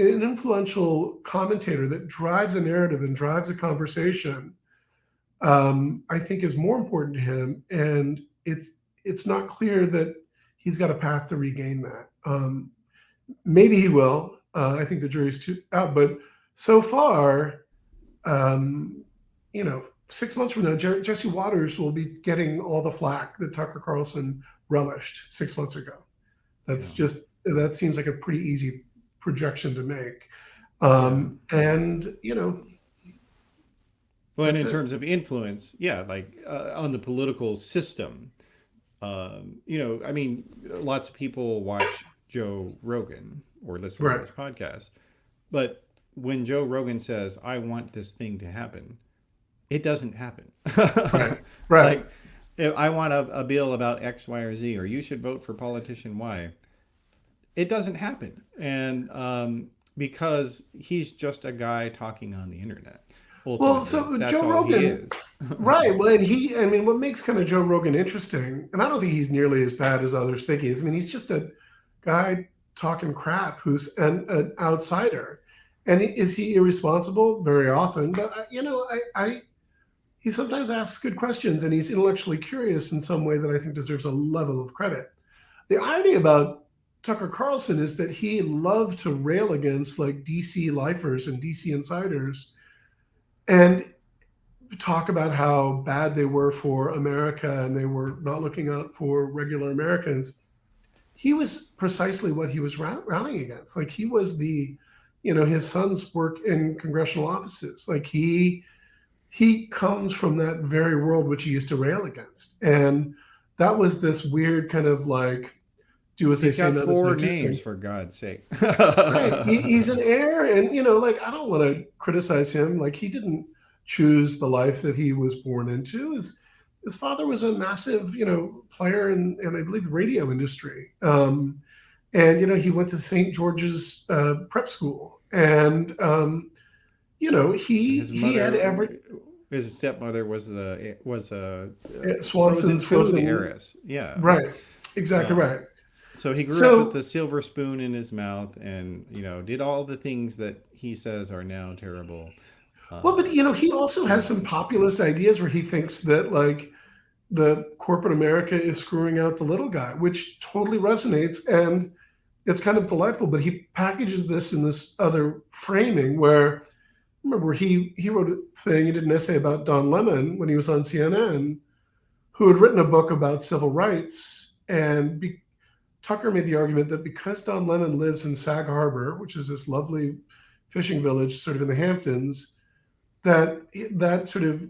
commentator that drives a narrative and drives a conversation, I think is more important to him, and it's not clear that he's got a path to regain that. Maybe he will. I think the jury's out, but so far, 6 months from now, Jesse Waters will be getting all the flack that Tucker Carlson relished 6 months ago. That seems like a pretty easy projection to make. And well, and in terms of influence, like on the political system, I mean, lots of people watch Joe Rogan or listen to his podcast, but when Joe Rogan says, "I want this thing to happen," it doesn't happen. Right. Like, if I want a bill about X, Y, or Z, or you should vote for politician Y, it doesn't happen. And because he's just a guy talking on the internet. Well, so that's Joe all Rogan, he is. right? Well, and what makes kind of Joe Rogan interesting, and I don't think he's nearly as bad as others think he is. I mean, he's just a guy talking crap who's an outsider. And is he irresponsible? Very often, but he sometimes asks good questions, and he's intellectually curious in some way that I think deserves a level of credit. The irony about Tucker Carlson is that he loved to rail against like DC lifers and DC insiders, and talk about how bad they were for America and they were not looking out for regular Americans. He was precisely what he was rallying against. Like he was his sons work in congressional offices. Like he comes from that very world which he used to rail against. And that was this weird kind of like, do as they say, got 4 names, for God's sake. Right. He's an heir. And, I don't want to criticize him. Like he didn't choose the life that he was born into. His father was a massive, player in I believe the radio industry. And he went to St. George's prep school, and he had every. His stepmother was Swanson's frozen heiress. Yeah, right, exactly right. So he grew up with the silver spoon in his mouth, and did all the things that he says are now terrible. Well, but he also has some populist ideas where he thinks that like the corporate America is screwing out the little guy, which totally resonates, and it's kind of delightful. But he packages this in this other framing where, remember, he wrote a thing, he did an essay about Don Lemon when he was on CNN, who had written a book about civil rights, and Tucker made the argument that because Don Lemon lives in Sag Harbor, which is this lovely fishing village sort of in the Hamptons, that sort of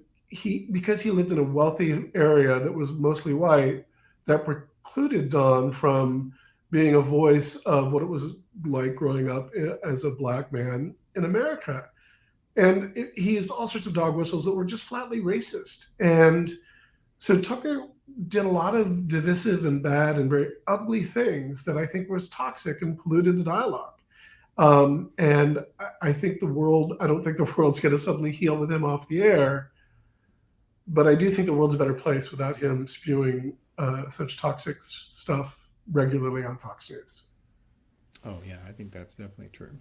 because he lived in a wealthy area that was mostly white, that precluded Don from being a voice of what it was like growing up as a black man in America. And he used all sorts of dog whistles that were just flatly racist. And so Tucker did a lot of divisive and bad and very ugly things that I think was toxic and polluted the dialogue. And I think I don't think the world's going to suddenly heal with him off the air, but I do think the world's a better place without him spewing such toxic stuff regularly on Fox News. Oh yeah, I think that's definitely true.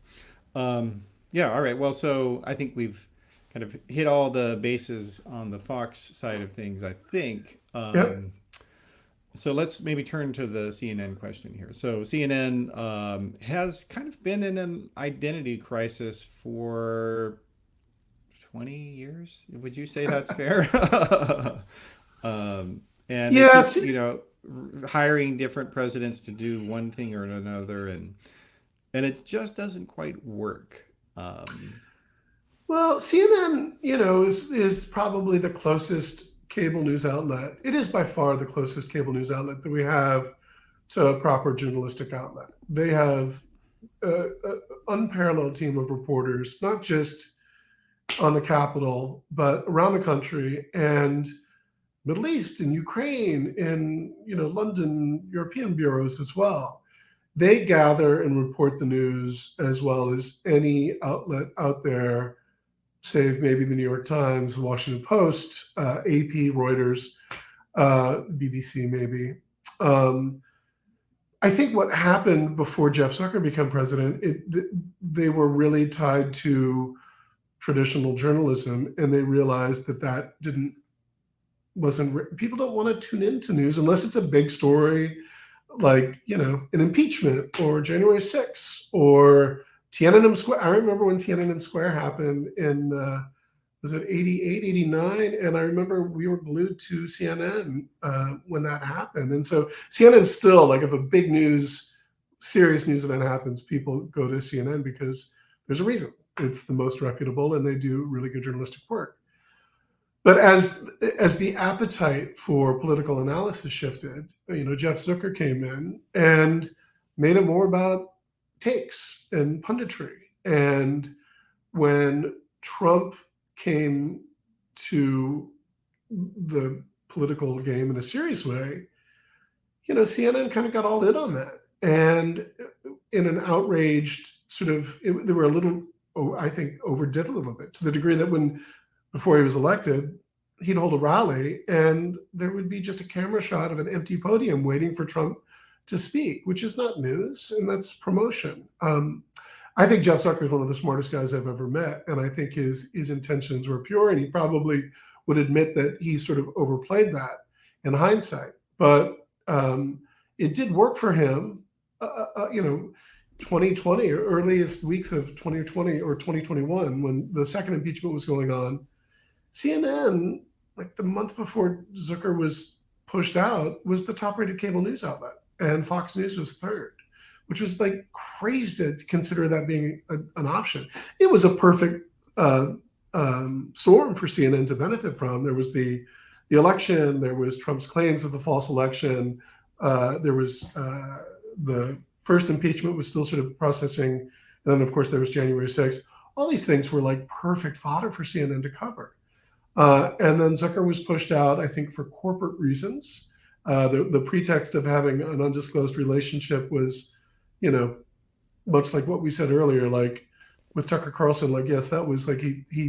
Yeah, all right. Well, so I think we've kind of hit all the bases on the Fox side of things, I think. Yep. So let's maybe turn to the CNN question here. So CNN has kind of been in an identity crisis for 20 years. Would you say that's fair? And yes, keep, hiring different presidents to do one thing or another, and it just doesn't quite work. Well, CNN, is probably the closest cable news outlet. It is by far the closest cable news outlet that we have to a proper journalistic outlet. They have an unparalleled team of reporters, not just on the Capitol, but around the country and Middle East and Ukraine and London, European bureaus as well. They gather and report the news as well as any outlet out there, save maybe the New York Times, the Washington Post, AP, Reuters, BBC, maybe. Um, I think what happened before Jeff Zucker became president, they were really tied to traditional journalism, and they realized that didn't wasn't people don't want to tune into news unless it's a big story like an impeachment or January 6th or Tiananmen Square. I remember when Tiananmen Square happened in was it 88, 89? And I remember we were glued to CNN when that happened. And so CNN still, like, if a big serious news event happens, people go to CNN because there's a reason. It's the most reputable and they do really good journalistic work. But as the appetite for political analysis shifted, Jeff Zucker came in and made it more about takes and punditry. And when Trump came to the political game in a serious way, CNN kind of got all in on that. And in an outraged sort of, they were a little, I think, overdid a little bit, to the degree that before he was elected, he'd hold a rally and there would be just a camera shot of an empty podium waiting for Trump to speak, which is not news, and that's promotion. I think Jeff Zucker is one of the smartest guys I've ever met, and I think his intentions were pure, and he probably would admit that he sort of overplayed that in hindsight. But it did work for him. 2020, or earliest weeks of 2020 or 2021, when the second impeachment was going on, CNN, like the month before Zucker was pushed out, was the top-rated cable news outlet, and Fox News was third, which was like crazy to consider that being an option. It was a perfect storm for CNN to benefit from. There was the election, there was Trump's claims of the false election, there was the first impeachment was still sort of processing, and then of course there was January 6th. All these things were like perfect fodder for CNN to cover. And then Zucker was pushed out, I think, for corporate reasons. The pretext of having an undisclosed relationship was, much like what we said earlier, like with Tucker Carlson, like, yes, that was like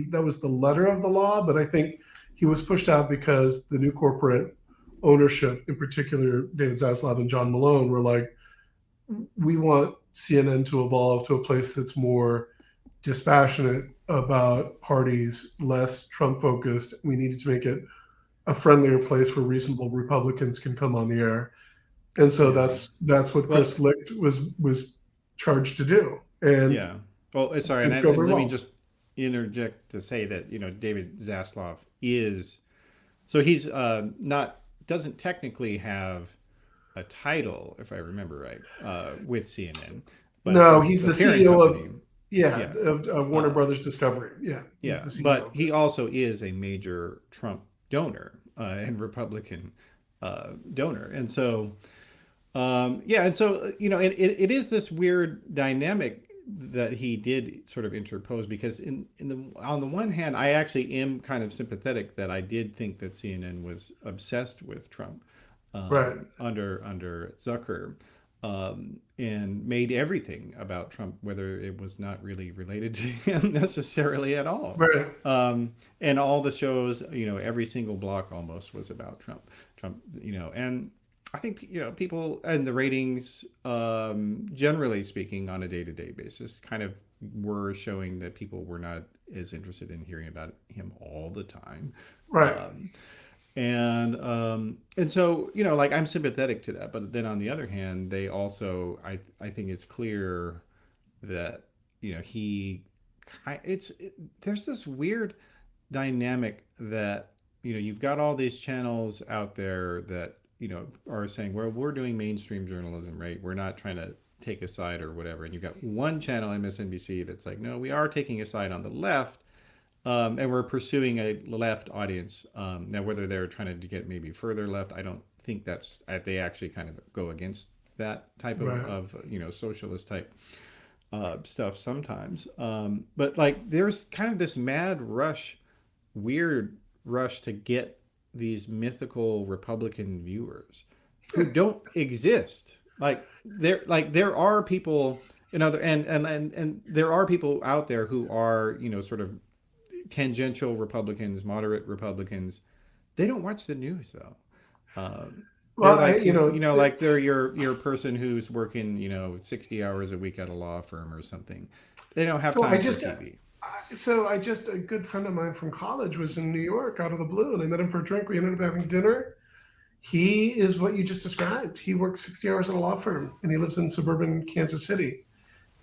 that was the letter of the law, but I think he was pushed out because the new corporate ownership, in particular David Zaslav and John Malone, were like, we want CNN to evolve to a place that's more dispassionate about parties, less Trump focused. We needed to make it a friendlier place where reasonable Republicans can come on the air. And so Yeah. that's what Well, Chris Licht was charged to do, and yeah. Well, sorry, didn't go and very let me well. just interject to say that David Zaslav is so he's not doesn't technically have a title, if I remember right, with CNN, but No, from he's the the parent CEO of company. yeah Yeah, of Warner uh, Brothers Discovery. Yeah, he's yeah, the CEO but of he it. also is a major Trump donor and Republican donor, and so yeah, and so it is this weird dynamic that he did sort of interpose because in the on the one hand, I actually am kind of sympathetic that I did think that CNN was obsessed with Trump Right, under Zucker. And made everything about Trump, whether it was not really related to him necessarily at all. right. And all the shows, every single block almost was about Trump. And I think people and the ratings, generally speaking, on a day-to-day basis, kind of were showing that people were not as interested in hearing about him all the time. Right. Um, and so like I'm sympathetic to that, but then on the other hand, they also I think it's clear that he there's this weird dynamic that you've got all these channels out there that are saying, well, we're doing mainstream journalism, right? We're not trying to take a side or whatever. And you've got one channel, MSNBC, that's like, no, we are taking a side on the left, And we're pursuing a left audience. Now, whether they're trying to get maybe further left, I don't think that's they actually kind of go against that type Right. of socialist type stuff sometimes. But like, there's kind of this mad rush, weird rush to get these mythical Republican viewers who don't exist. There are people and there are people out there who are sort of tangential Republicans, moderate Republicans. They don't watch the news though. They're Well, like like they're it's your person who's working 60 hours a week at a law firm or something. They don't have so I time for just TV. a good friend of mine from college was in New York out of the blue, and I met him for a drink. We ended up having dinner. He is what you just described. He works 60 hours at a law firm, and he lives in suburban Kansas City.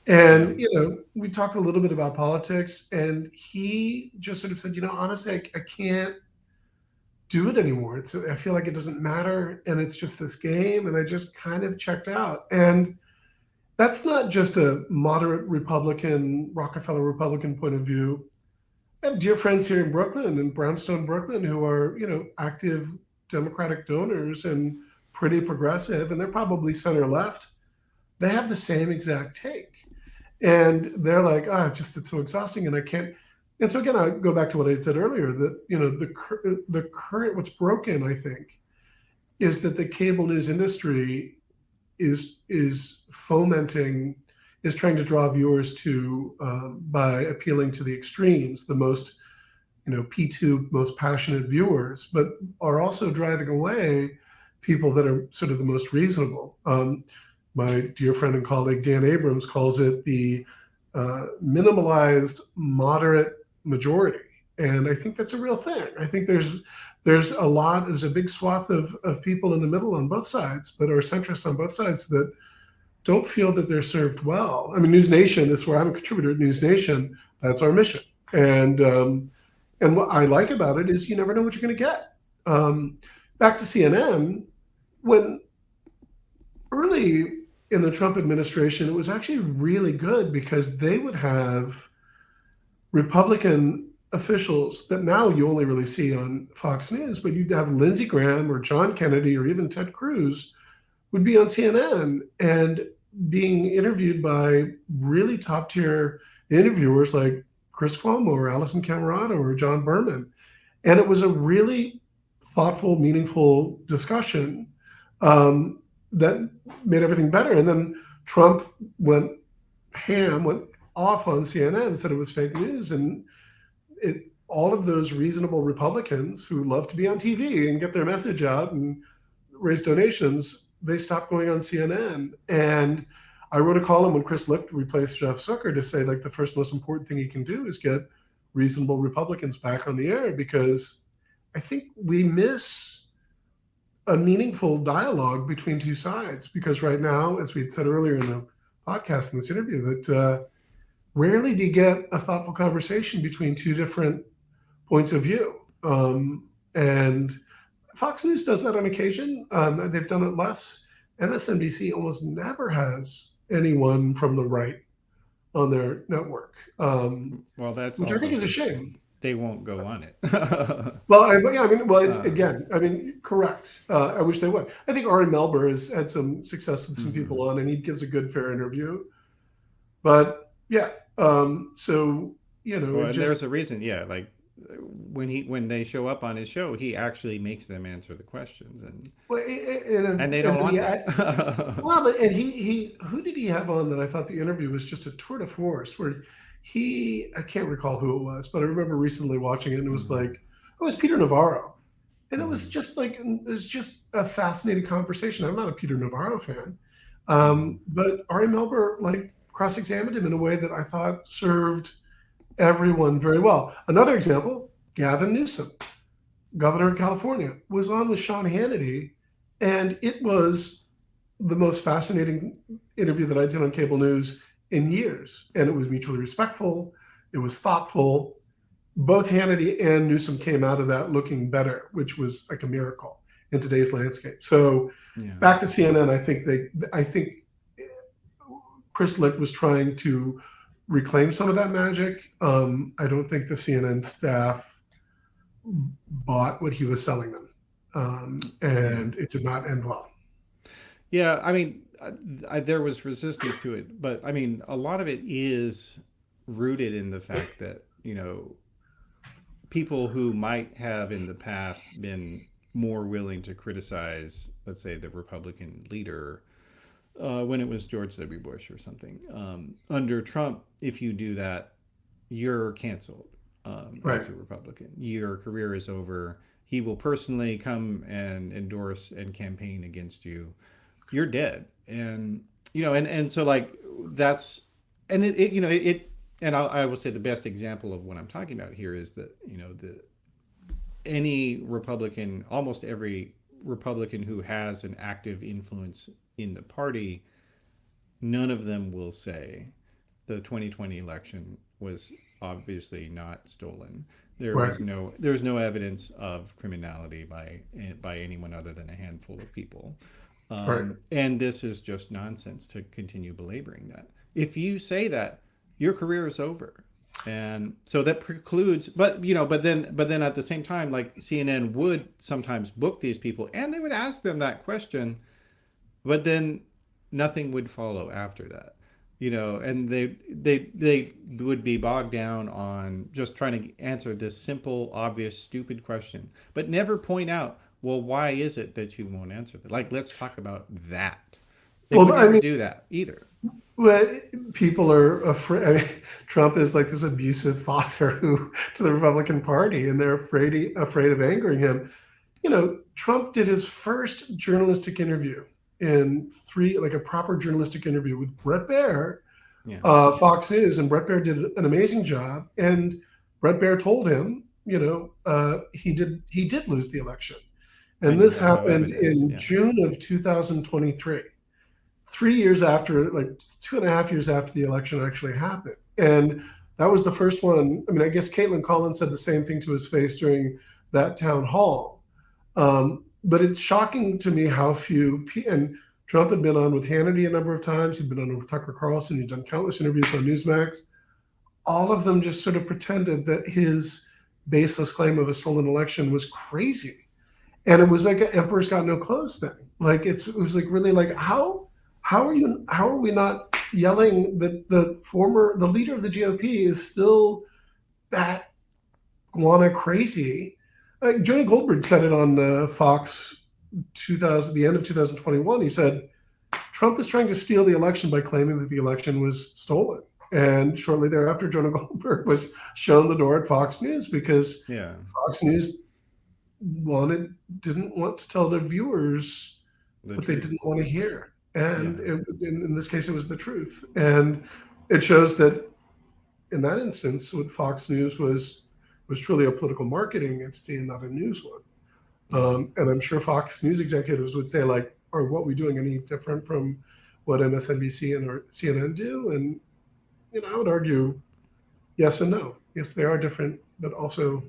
Yeah. And we talked a little bit about politics, and he just sort of said, honestly, I can't do it anymore. I feel like it doesn't matter, and it's just this game, and I just kind of checked out. And that's not just a moderate Republican, Rockefeller Republican point of view. I have dear friends here in Brooklyn, in Brownstone, Brooklyn, who are, active Democratic donors and pretty progressive, and they're probably center left. They have the same exact take. And they're like, it's so exhausting and I can't. And so again, I go back to what I said earlier that, the current, what's broken, I think, is that the cable news industry is fomenting, is trying to draw viewers to by appealing to the extremes, the most P2 most passionate viewers, but are also driving away people that are sort of the most reasonable. My dear friend and colleague Dan Abrams calls it the minimalized moderate majority, and I think that's a real thing. I think there's a big swath of people in the middle on both sides, but are centrists on both sides that don't feel that they're served well. I mean, News Nation is where I'm a contributor at News Nation. That's our mission, and what I like about it is you never know what you're going to get. Back to CNN, when early in the Trump administration, it was actually really good because they would have Republican officials that now you only really see on Fox News, but you'd have Lindsey Graham or John Kennedy or even Ted Cruz would be on CNN and being interviewed by really top tier interviewers like Chris Cuomo or Alison Camerata or John Berman. And it was a really thoughtful, meaningful discussion that made everything better. And then Trump went off on CNN and said it was fake news. And all of those reasonable Republicans who love to be on TV and get their message out and raise donations, they stopped going on CNN. And I wrote a column when Chris Licht replaced Jeff Zucker to say, like, the first most important thing he can do is get reasonable Republicans back on the air, because I think we miss a meaningful dialogue between two sides. Because right now, as we had said earlier in the podcast, in this interview, that rarely do you get a thoughtful conversation between two different points of view. And Fox News does that on occasion. They've done it less. MSNBC almost never has anyone from the right on their network, Well, that's which I also think is a because shame. they won't go on it. Well, it's Uh, again, correct. I wish they would. I think Ari Melber has had some success with some mhm. people on, and he gives a good, fair interview. But yeah, so Well, it and just there's a reason, yeah. Like when they show up on his show, he actually makes them answer the questions, well, and they don't and want he that. well, but and he who did he have on that I thought the interview was just a tour de force where I can't recall who it was, but I remember recently watching it and it was Mhm, like it was Peter Navarro. And it was mhm, just a fascinating conversation. I'm not a Peter Navarro fan. mhm. But Ari Melber like cross-examined him in a way that I thought served everyone very well. Another example, Gavin Newsom, governor of California, was on with Sean Hannity, and it was the most fascinating interview that I'd seen on cable news in years. And it was mutually respectful, it was thoughtful. Both Hannity and Newsom came out of that looking better, which was like a miracle in today's landscape. So Yeah. back to CNN, I think Chris Licht was trying to reclaim some of that magic. I don't think the CNN staff bought what he was selling them, Yeah. and it did not end well. Yeah, I mean, there was resistance to it, but I mean, a lot of it is rooted in the fact that, people who might have in the past been more willing to criticize, let's say, the Republican leader when it was George W. Bush or something. Under Trump, if you do that, you're canceled Right, as a Republican. Your career is over. He will personally come and endorse and campaign against you. You're dead. And and so like that's and it and I will say the best example of what I'm talking about here is that the any Republican, almost every Republican who has an active influence in the party, none of them will say the 2020 election was obviously not stolen. right, There was no evidence of criminality by anyone other than a handful of people, right. and this is just nonsense to continue belaboring that. If you say that, your career is over, and so that precludes. But then at the same time, like CNN would sometimes book these people, and they would ask them that question, but then nothing would follow after that, and they would be bogged down on just trying to answer this simple, obvious, stupid question, but never point out, well, why is it that you won't answer that? Like, let's talk about that. They Well, would I never mean, do that either. well, people are afraid. I mean, Trump is like this abusive father who to the Republican Party, and they're afraid of angering him. Trump did his first journalistic interview in like a proper journalistic interview with Bret Baier, Yeah, Fox News, and Bret Baier did an amazing job. And Bret Baier told him, he did lose the election, and and you this have no happened evidence. in Yeah, June of 2023, 3 years after, like 2.5 years after the election actually happened. And that was the first one. I mean, I guess Caitlin Collins said the same thing to his face during that town hall. But it's shocking to me how and Trump had been on with Hannity a number of times. He'd been on with Tucker Carlson. He'd done countless interviews on Newsmax. All of them just sort of pretended that his baseless claim of a stolen election was crazy. And it was like an emperor's got no clothes thing. Like it was like really like how are we not yelling that the leader of the GOP is still bat guana crazy? Johnny Goldberg said it on Fox 2000, the end of 2021. He said Trump is trying to steal the election by claiming that the election was stolen. And shortly thereafter, Jonah Goldberg was shown the door at Fox News because yeah, Fox News didn't want to tell their viewers the what they truth. didn't want to hear. And Yeah, in this case, it was the truth. And it shows that in that instance, with Fox News was truly a political marketing entity and not a news one. yeah, And I'm sure Fox News executives would say, like, are what we're doing any different from what MSNBC and or CNN do? And I would argue yes and no. Yes, they are different, but also,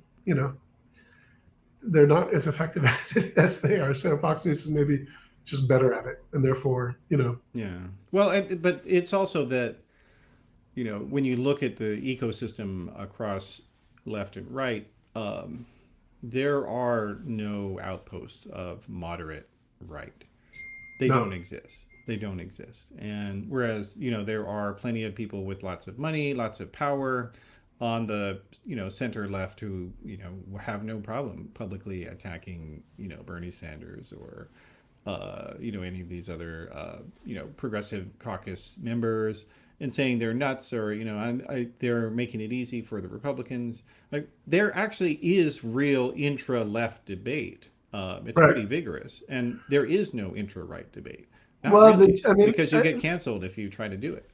they're not as effective at it as they are. So Fox News is maybe just better at it, and therefore, yeah. Well, but it's also that when you look at the ecosystem across left and right, there are no outposts of moderate right. They don't no, exist. They don't exist. And whereas, there are plenty of people with lots of money, lots of power on the, center left who, have no problem publicly attacking, Bernie Sanders or, any of these other, progressive caucus members and saying they're nuts or, they're making it easy for the Republicans. Like, there actually is real intra left debate. It's right. pretty vigorous, and there is no intra right debate. Not Well, really, I mean, because you get canceled if you try to do it.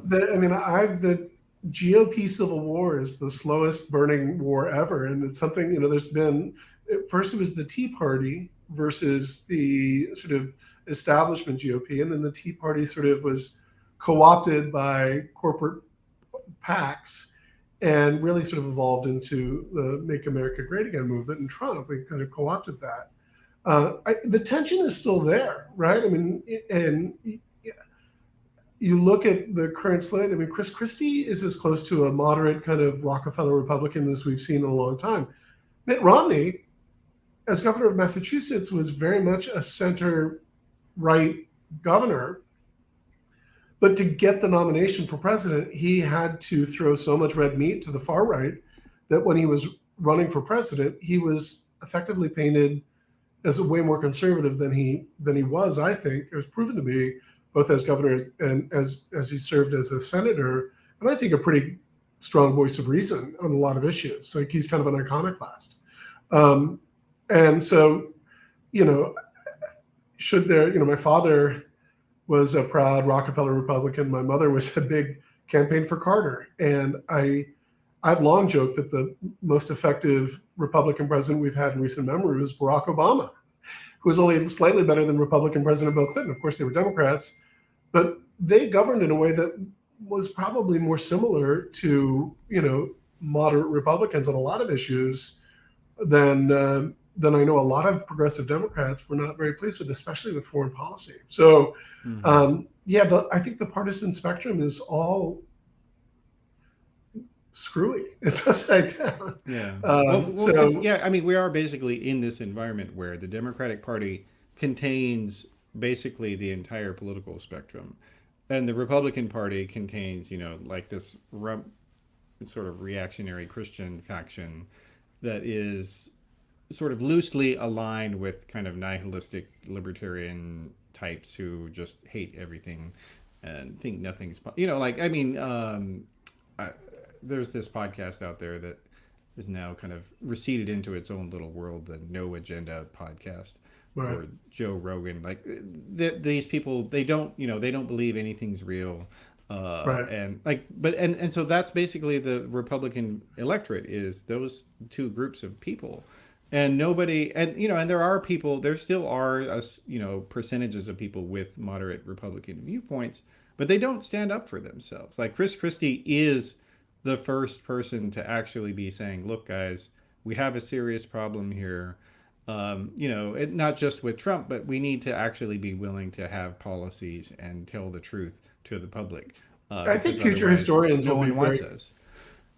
the GOP civil war is the slowest burning war ever, and it's something there's been. At first, it was the Tea Party versus the sort of establishment GOP, and then the Tea Party sort of was co-opted by corporate PACs and really sort of evolved into the Make America Great Again movement. And Trump, we kind of co-opted that. The tension is still there, right? I mean, and you look at the current slate. I mean, Chris Christie is as close to a moderate kind of Rockefeller Republican as we've seen in a long time. Mitt Romney, as governor of Massachusetts, was very much a center right governor. But to get the nomination for president, he had to throw so much red meat to the far right that when he was running for president, he was effectively painted as a way more conservative than he was. I think it was proven to be, both as governor and as he served as a senator, and I think a pretty strong voice of reason on a lot of issues. Like, he's kind of an iconoclast. Um, and so, you know, should there, my father was a proud Rockefeller Republican. My mother was a big campaign for Carter. And I've long joked that the most effective Republican president we've had in recent memory was Barack Obama, who was only slightly better than Republican President Bill Clinton. Of course, they were Democrats, but they governed in a way that was probably more similar to, moderate Republicans on a lot of issues than I know a lot of progressive Democrats were not very pleased with, especially with foreign policy. So, I think the partisan spectrum is all screwy. It's upside down. Yeah. So, I mean, we are basically in this environment where the Democratic Party contains basically the entire political spectrum, and the Republican Party contains, like this sort of reactionary Christian faction that is sort of loosely aligned with kind of nihilistic libertarian types who just hate everything and think nothing's, there's this podcast out there that is now kind of receded into its own little world, the No Agenda podcast, right. or Joe Rogan. Like, these people, they don't believe anything's real. Right. And so that's basically the Republican electorate, is those two groups of people. And nobody, and there still are, percentages of people with moderate Republican viewpoints, but they don't stand up for themselves. Like, Chris Christie is the first person to actually be saying, look, guys, we have a serious problem here. Not just with Trump, but we need to actually be willing to have policies and tell the truth to the public. I think future historians no will be one wants very, us.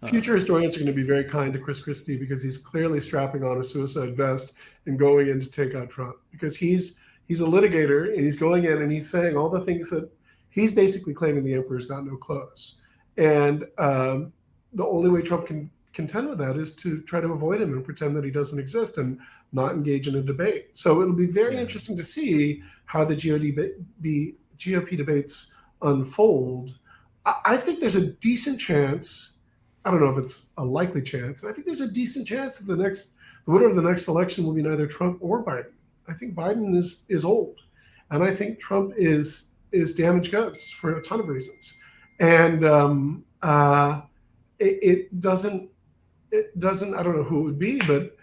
future historians are going to be very kind to Chris Christie, because he's clearly strapping on a suicide vest and going in to take out Trump, because he's a litigator, and he's going in and he's saying all the things that he's basically claiming the emperor's got no clothes. And the only way Trump can contend with that is to try to avoid him and pretend that he doesn't exist and not engage in a debate. So it'll be very interesting to see how the GOP debates unfold. I think there's a decent chance. I don't know if it's a likely chance, but I think there's a decent chance that the winner of the next election will be neither Trump or Biden. I think Biden is old, and I think Trump is damaged goods for a ton of reasons. And it doesn't. I don't know who it would be, but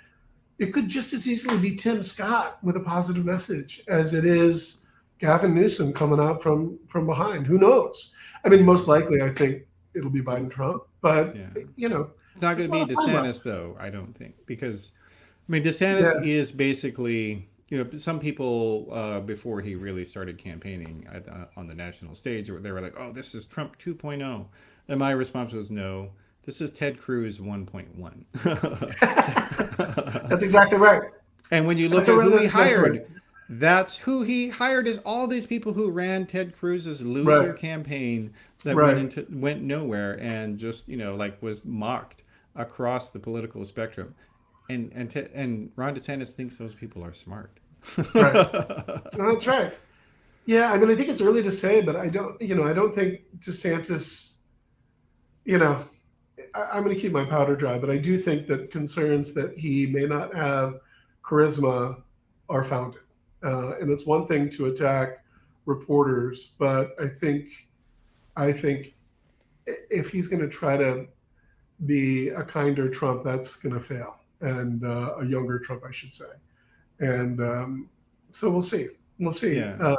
it could just as easily be Tim Scott with a positive message as it is Gavin Newsom coming out from behind. Who knows? I mean, most likely, I think it'll be Biden Trump, but it's not going to be DeSantis, though, I don't think, because DeSantis is basically, some people before he really started campaigning on the national stage, they were like, oh, this is Trump 2.0, and my response was, no, this is Ted Cruz 1.1. That's exactly right. And when you look at who he hired, that's who he hired, is all these people who ran Ted Cruz's loser campaign that went nowhere and just, was mocked across the political spectrum. And Ron DeSantis thinks those people are smart. Right. So that's right. Yeah, I mean, I think it's early to say, but I don't think DeSantis, I'm going to keep my powder dry, but I do think that concerns that he may not have charisma are founded. And it's one thing to attack reporters, but I think if he's going to try to be a kinder Trump, that's going to fail, and a younger Trump, I should say. And so we'll see. We'll see. Yeah.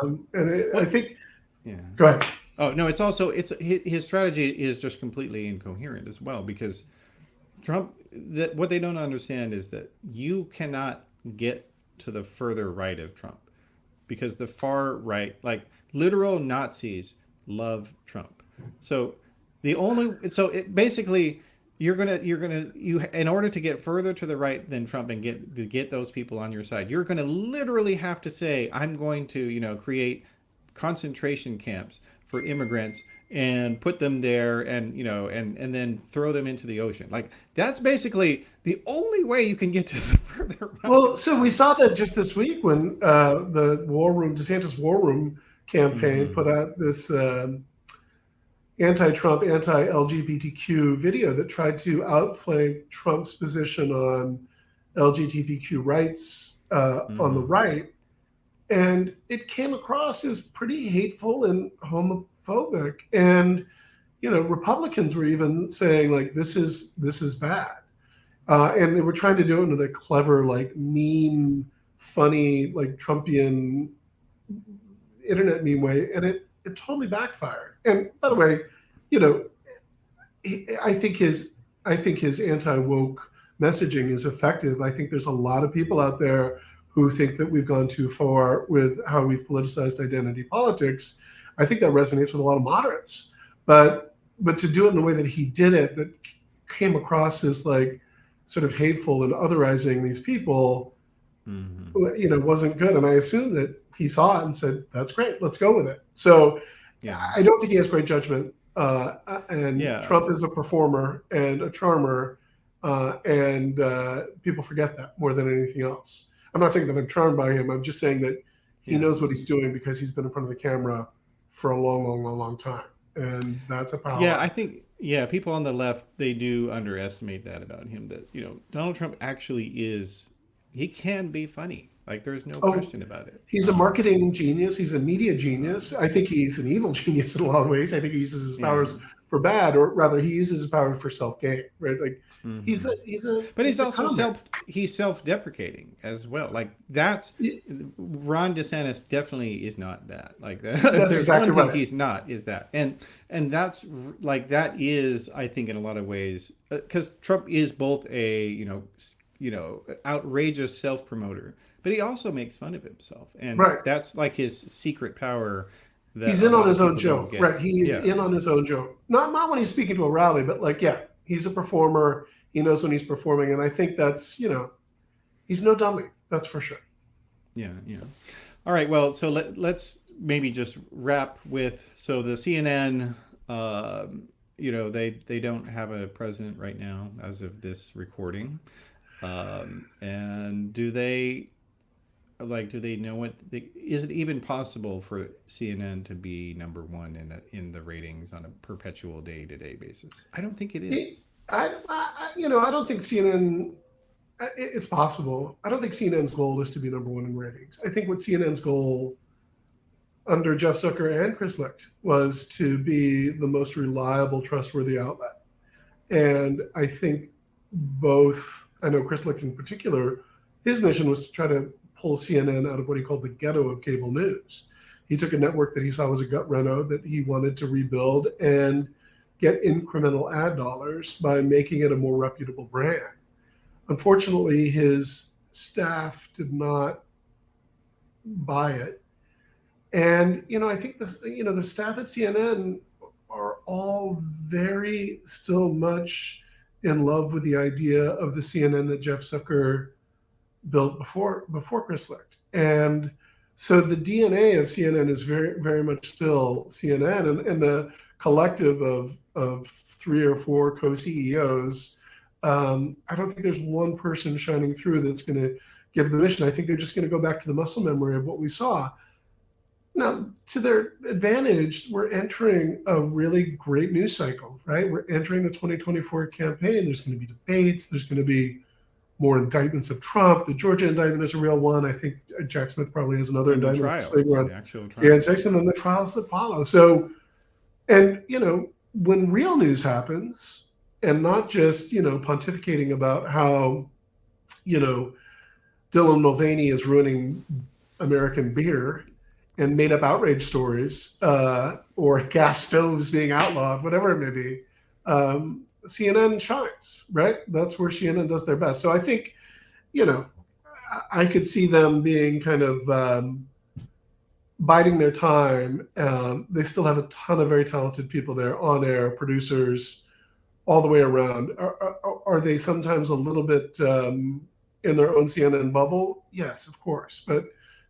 I think. Yeah. Go ahead. Oh no! It's also his strategy is just completely incoherent as well, because Trump. What they don't understand is that you cannot get to the further right of Trump, because the far right, like literal Nazis, love Trump. So basically you in order to get further to the right than Trump and get those people on your side, you're going to literally have to say, I'm going to create concentration camps for immigrants and put them there, and and then throw them into the ocean. Like, that's basically the only way you can get to the further Well, right. so we saw that just this week when the DeSantis War Room campaign Mm-hmm. put out this anti-Trump, anti-LGBTQ video that tried to outflank Trump's position on LGBTQ rights on the Mm-hmm. right, and it came across as pretty hateful and homophobic. And Republicans were even saying like this is bad, and they were trying to do it in a clever, like meme, funny, like Trumpian internet meme way, and it totally backfired. And by the way, you know, I think his anti woke messaging is effective. I think there's a lot of people out there who think that we've gone too far with how we've politicized identity politics. I think that resonates with a lot of moderates, but to do it in the way that he did it, that came across as like sort of hateful and otherizing these people, Mm-hmm. wasn't good. And I assume that he saw it and said, "That's great, let's go with it." So Yeah. I don't think he has great judgment. And Yeah. Trump is a performer and a charmer, and people forget that more than anything else. I'm not saying that I'm charmed by him. I'm just saying that he Yeah. knows what he's doing because he's been in front of the camera for a long, long, long, long time, and that's a Yeah, I power. think, yeah, people on the left, they do underestimate that about him, that Donald Trump actually is, he can be funny. Like, there's no Oh, question about it. he's a marketing genius. He's a media genius. I think he's an evil genius in a lot of ways. I think he uses his Yeah. powers for bad, or rather, he uses his power for self gain. Right? Like he's Hmm. a he's a But he's he's a also con man. he's self-deprecating as well. Like, that's Ron DeSantis definitely is not that. Like, that, if That's there's exactly one thing right. he's not, is that. And that's like, that is, I think, in a lot of ways, because Trump is both a outrageous self-promoter, but he also makes fun of himself, and Right. that's like his secret power that He's a in on lot of his own people don't joke. Right. get. He is Yeah. in on his own joke. Not when he's speaking to a rally, but like, yeah, he's a performer. He knows when he's performing, and I think that's he's no dummy. That's for sure. Yeah, yeah. All right. Well, so let's maybe just wrap with, so the CNN. They don't have a president right now as of this recording. And do they know is it even possible for CNN to be number one in the ratings on a perpetual day-to-day basis? I don't think it He, is. I don't think CNN. It's possible. I don't think CNN's goal is to be number one in ratings. I think what CNN's goal under Jeff Zucker and Chris Licht was to be the most reliable, trustworthy outlet. And I think both, I know Chris Licht in particular, his mission was to try to pull CNN out of what he called the ghetto of cable news. He took a network that he saw was a gut reno that he wanted to rebuild and get incremental ad dollars by making it a more reputable brand. Unfortunately, his staff did not buy it. And I think the staff at CNN are all very still much in love with the idea of the CNN that Jeff Zucker built before Chris Licht. And so the DNA of CNN is very, very much still CNN, and the collective of three or four co-CEOs. I don't think there's one person shining through that's going to give the mission. I think they're just going to go back to the muscle memory of what we saw. Now, to their advantage, we're entering a really great news cycle, right? We're entering the 2024 campaign. There's going to be debates. There's going to be more indictments of Trump. The Georgia indictment is a real one. I think Jack Smith probably has another And the indictment later trials, on the actual Jan trials. 6, and then the trials that follow. So, and when real news happens, and not just pontificating about how you know Dylan Mulvaney is ruining American beer and made up outrage stories, or gas stoves being outlawed, whatever it may be. CNN shines, right? That's where CNN does their best. So I think, you know, I could see them being kind of biding their time. They still have a ton of very talented people there, on air producers, all the way around. Are they sometimes a little bit in their own CNN bubble? Yes, of course, but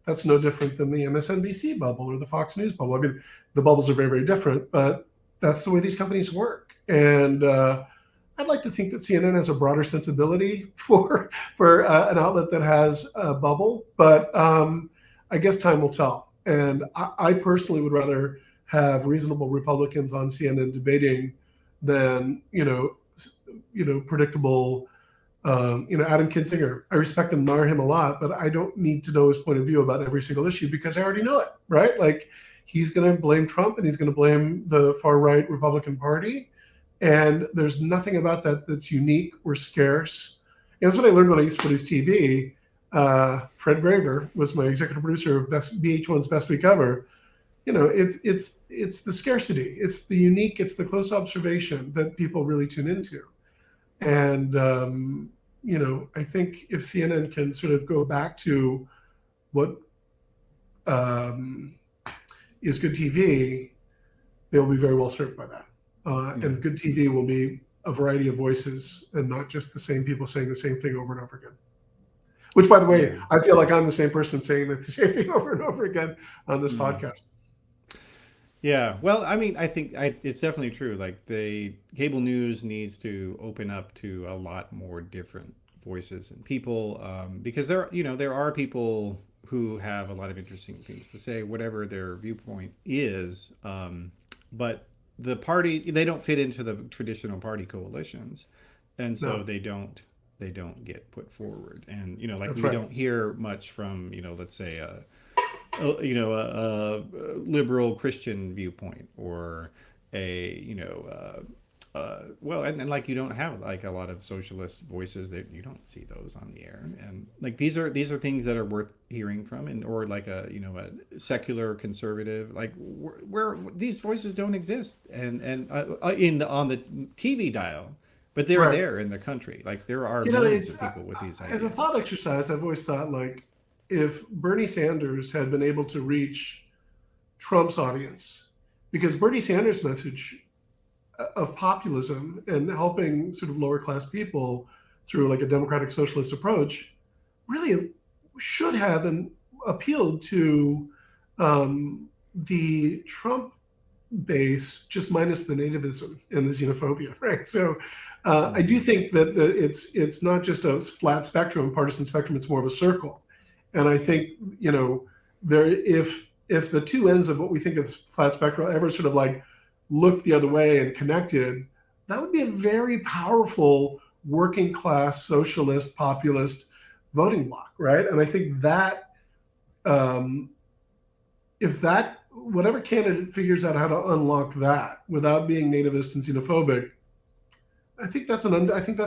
that's no different than the MSNBC bubble or the Fox News bubble. I mean, the bubbles are very, very different, but that's the way these companies work. And I'd like to think that CNN has a broader sensibility for an outlet that has a bubble, but I guess time will tell. And I personally would rather have reasonable Republicans on CNN debating than predictable. Adam Kinzinger. I respect and admire him a lot, but I don't need to know his point of view about every single issue because I already know it, right? Like he's going to blame Trump and he's going to blame the far right Republican Party, and there's nothing about that that's unique or scarce. And that's what I learned when I used to produce TV. Fred Graver was my executive producer of VH1's Best Week Ever. It's the scarcity, it's the unique, it's the close observation that people really tune into. And I think if CNN can sort of go back to what um, is good TV, they will be very well served by that. And good TV will be a variety of voices and not just the same people saying the same thing over and over again. Which, by the way, Yeah. I feel like I'm the same person saying the same thing over and over again on this podcast. Yeah, well, I mean, I think it's definitely true. Like the cable news needs to open up to a lot more different voices and people, because there are people who have a lot of interesting things to say, whatever their viewpoint is. But the party, they don't fit into the traditional party coalitions, and so No, they don't get put forward. And like that's we right. don't hear much from let's say a liberal Christian viewpoint or a well, and like you don't have like a lot of socialist voices, that you don't see those on the air. And like these are things that are worth hearing from, and or like a secular conservative, like where these voices don't exist, and in the on the TV dial, but they're Right. there in the country. Like there are millions It's of people with these as a ideas. thought exercise, I've always thought like if Bernie Sanders had been able to reach Trump's audience, because Bernie Sanders' message of populism and helping sort of lower class people through like a democratic socialist approach really should have appealed to the Trump base, just minus the nativism and the xenophobia, right? So I do Hmm. think that it's not just a flat spectrum, partisan spectrum. It's more of a circle, and I think there if the two ends of what we think is flat spectrum ever sort of like looked the other way and connected, that would be a very powerful working class socialist populist voting bloc, right? And I think that um, if that whatever candidate figures out how to unlock that without being nativist and xenophobic, I think that's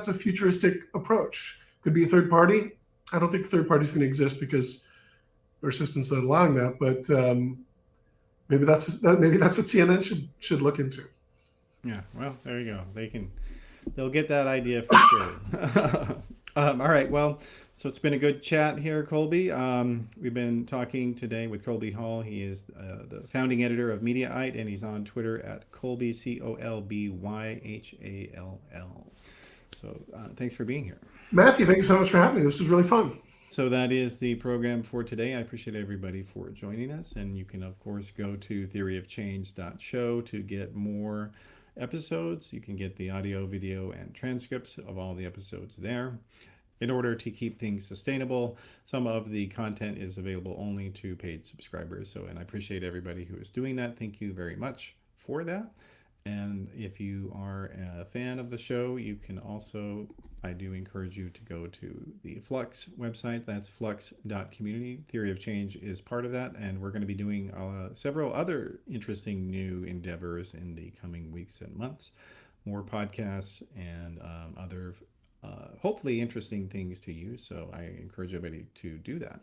a futuristic approach. Could be a third party. I don't think the third party is going to exist because their system's not allowing that. But maybe that's what CNN should look into. Yeah, well, there you go. They'll get that idea for sure. All right. Well, so it's been a good chat here, Colby. We've been talking today with Colby Hall. He is the founding editor of Mediaite, and he's on Twitter at Colby, ColbyHall. So thanks for being here. Matthew, thank you so much for having me. This was really fun. So that is the program for today. I appreciate everybody for joining us. And you can, of course, go to theoryofchange.show to get more episodes. You can get the audio, video, and transcripts of all the episodes there. In order to keep things sustainable, some of the content is available only to paid subscribers. So, and I appreciate everybody who is doing that. Thank you very much for that. And if you are a fan of the show, you can also, I do encourage you to go to the Flux website. That's flux.community. Theory of Change is part of that. And we're going to be doing several other interesting new endeavors in the coming weeks and months. More podcasts and other hopefully interesting things to use. So I encourage everybody to do that.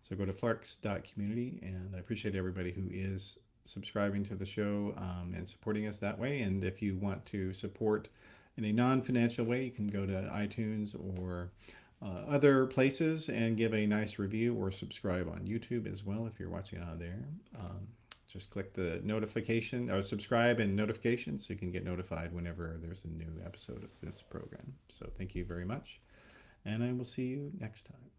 So go to flux.community, and I appreciate everybody who is subscribing to the show and supporting us that way. And if you want to support in a non-financial way, you can go to iTunes or other places and give a nice review or subscribe on YouTube as well if you're watching on there. Just click the notification or subscribe and notifications so you can get notified whenever there's a new episode of this program. So thank you very much, and I will see you next time.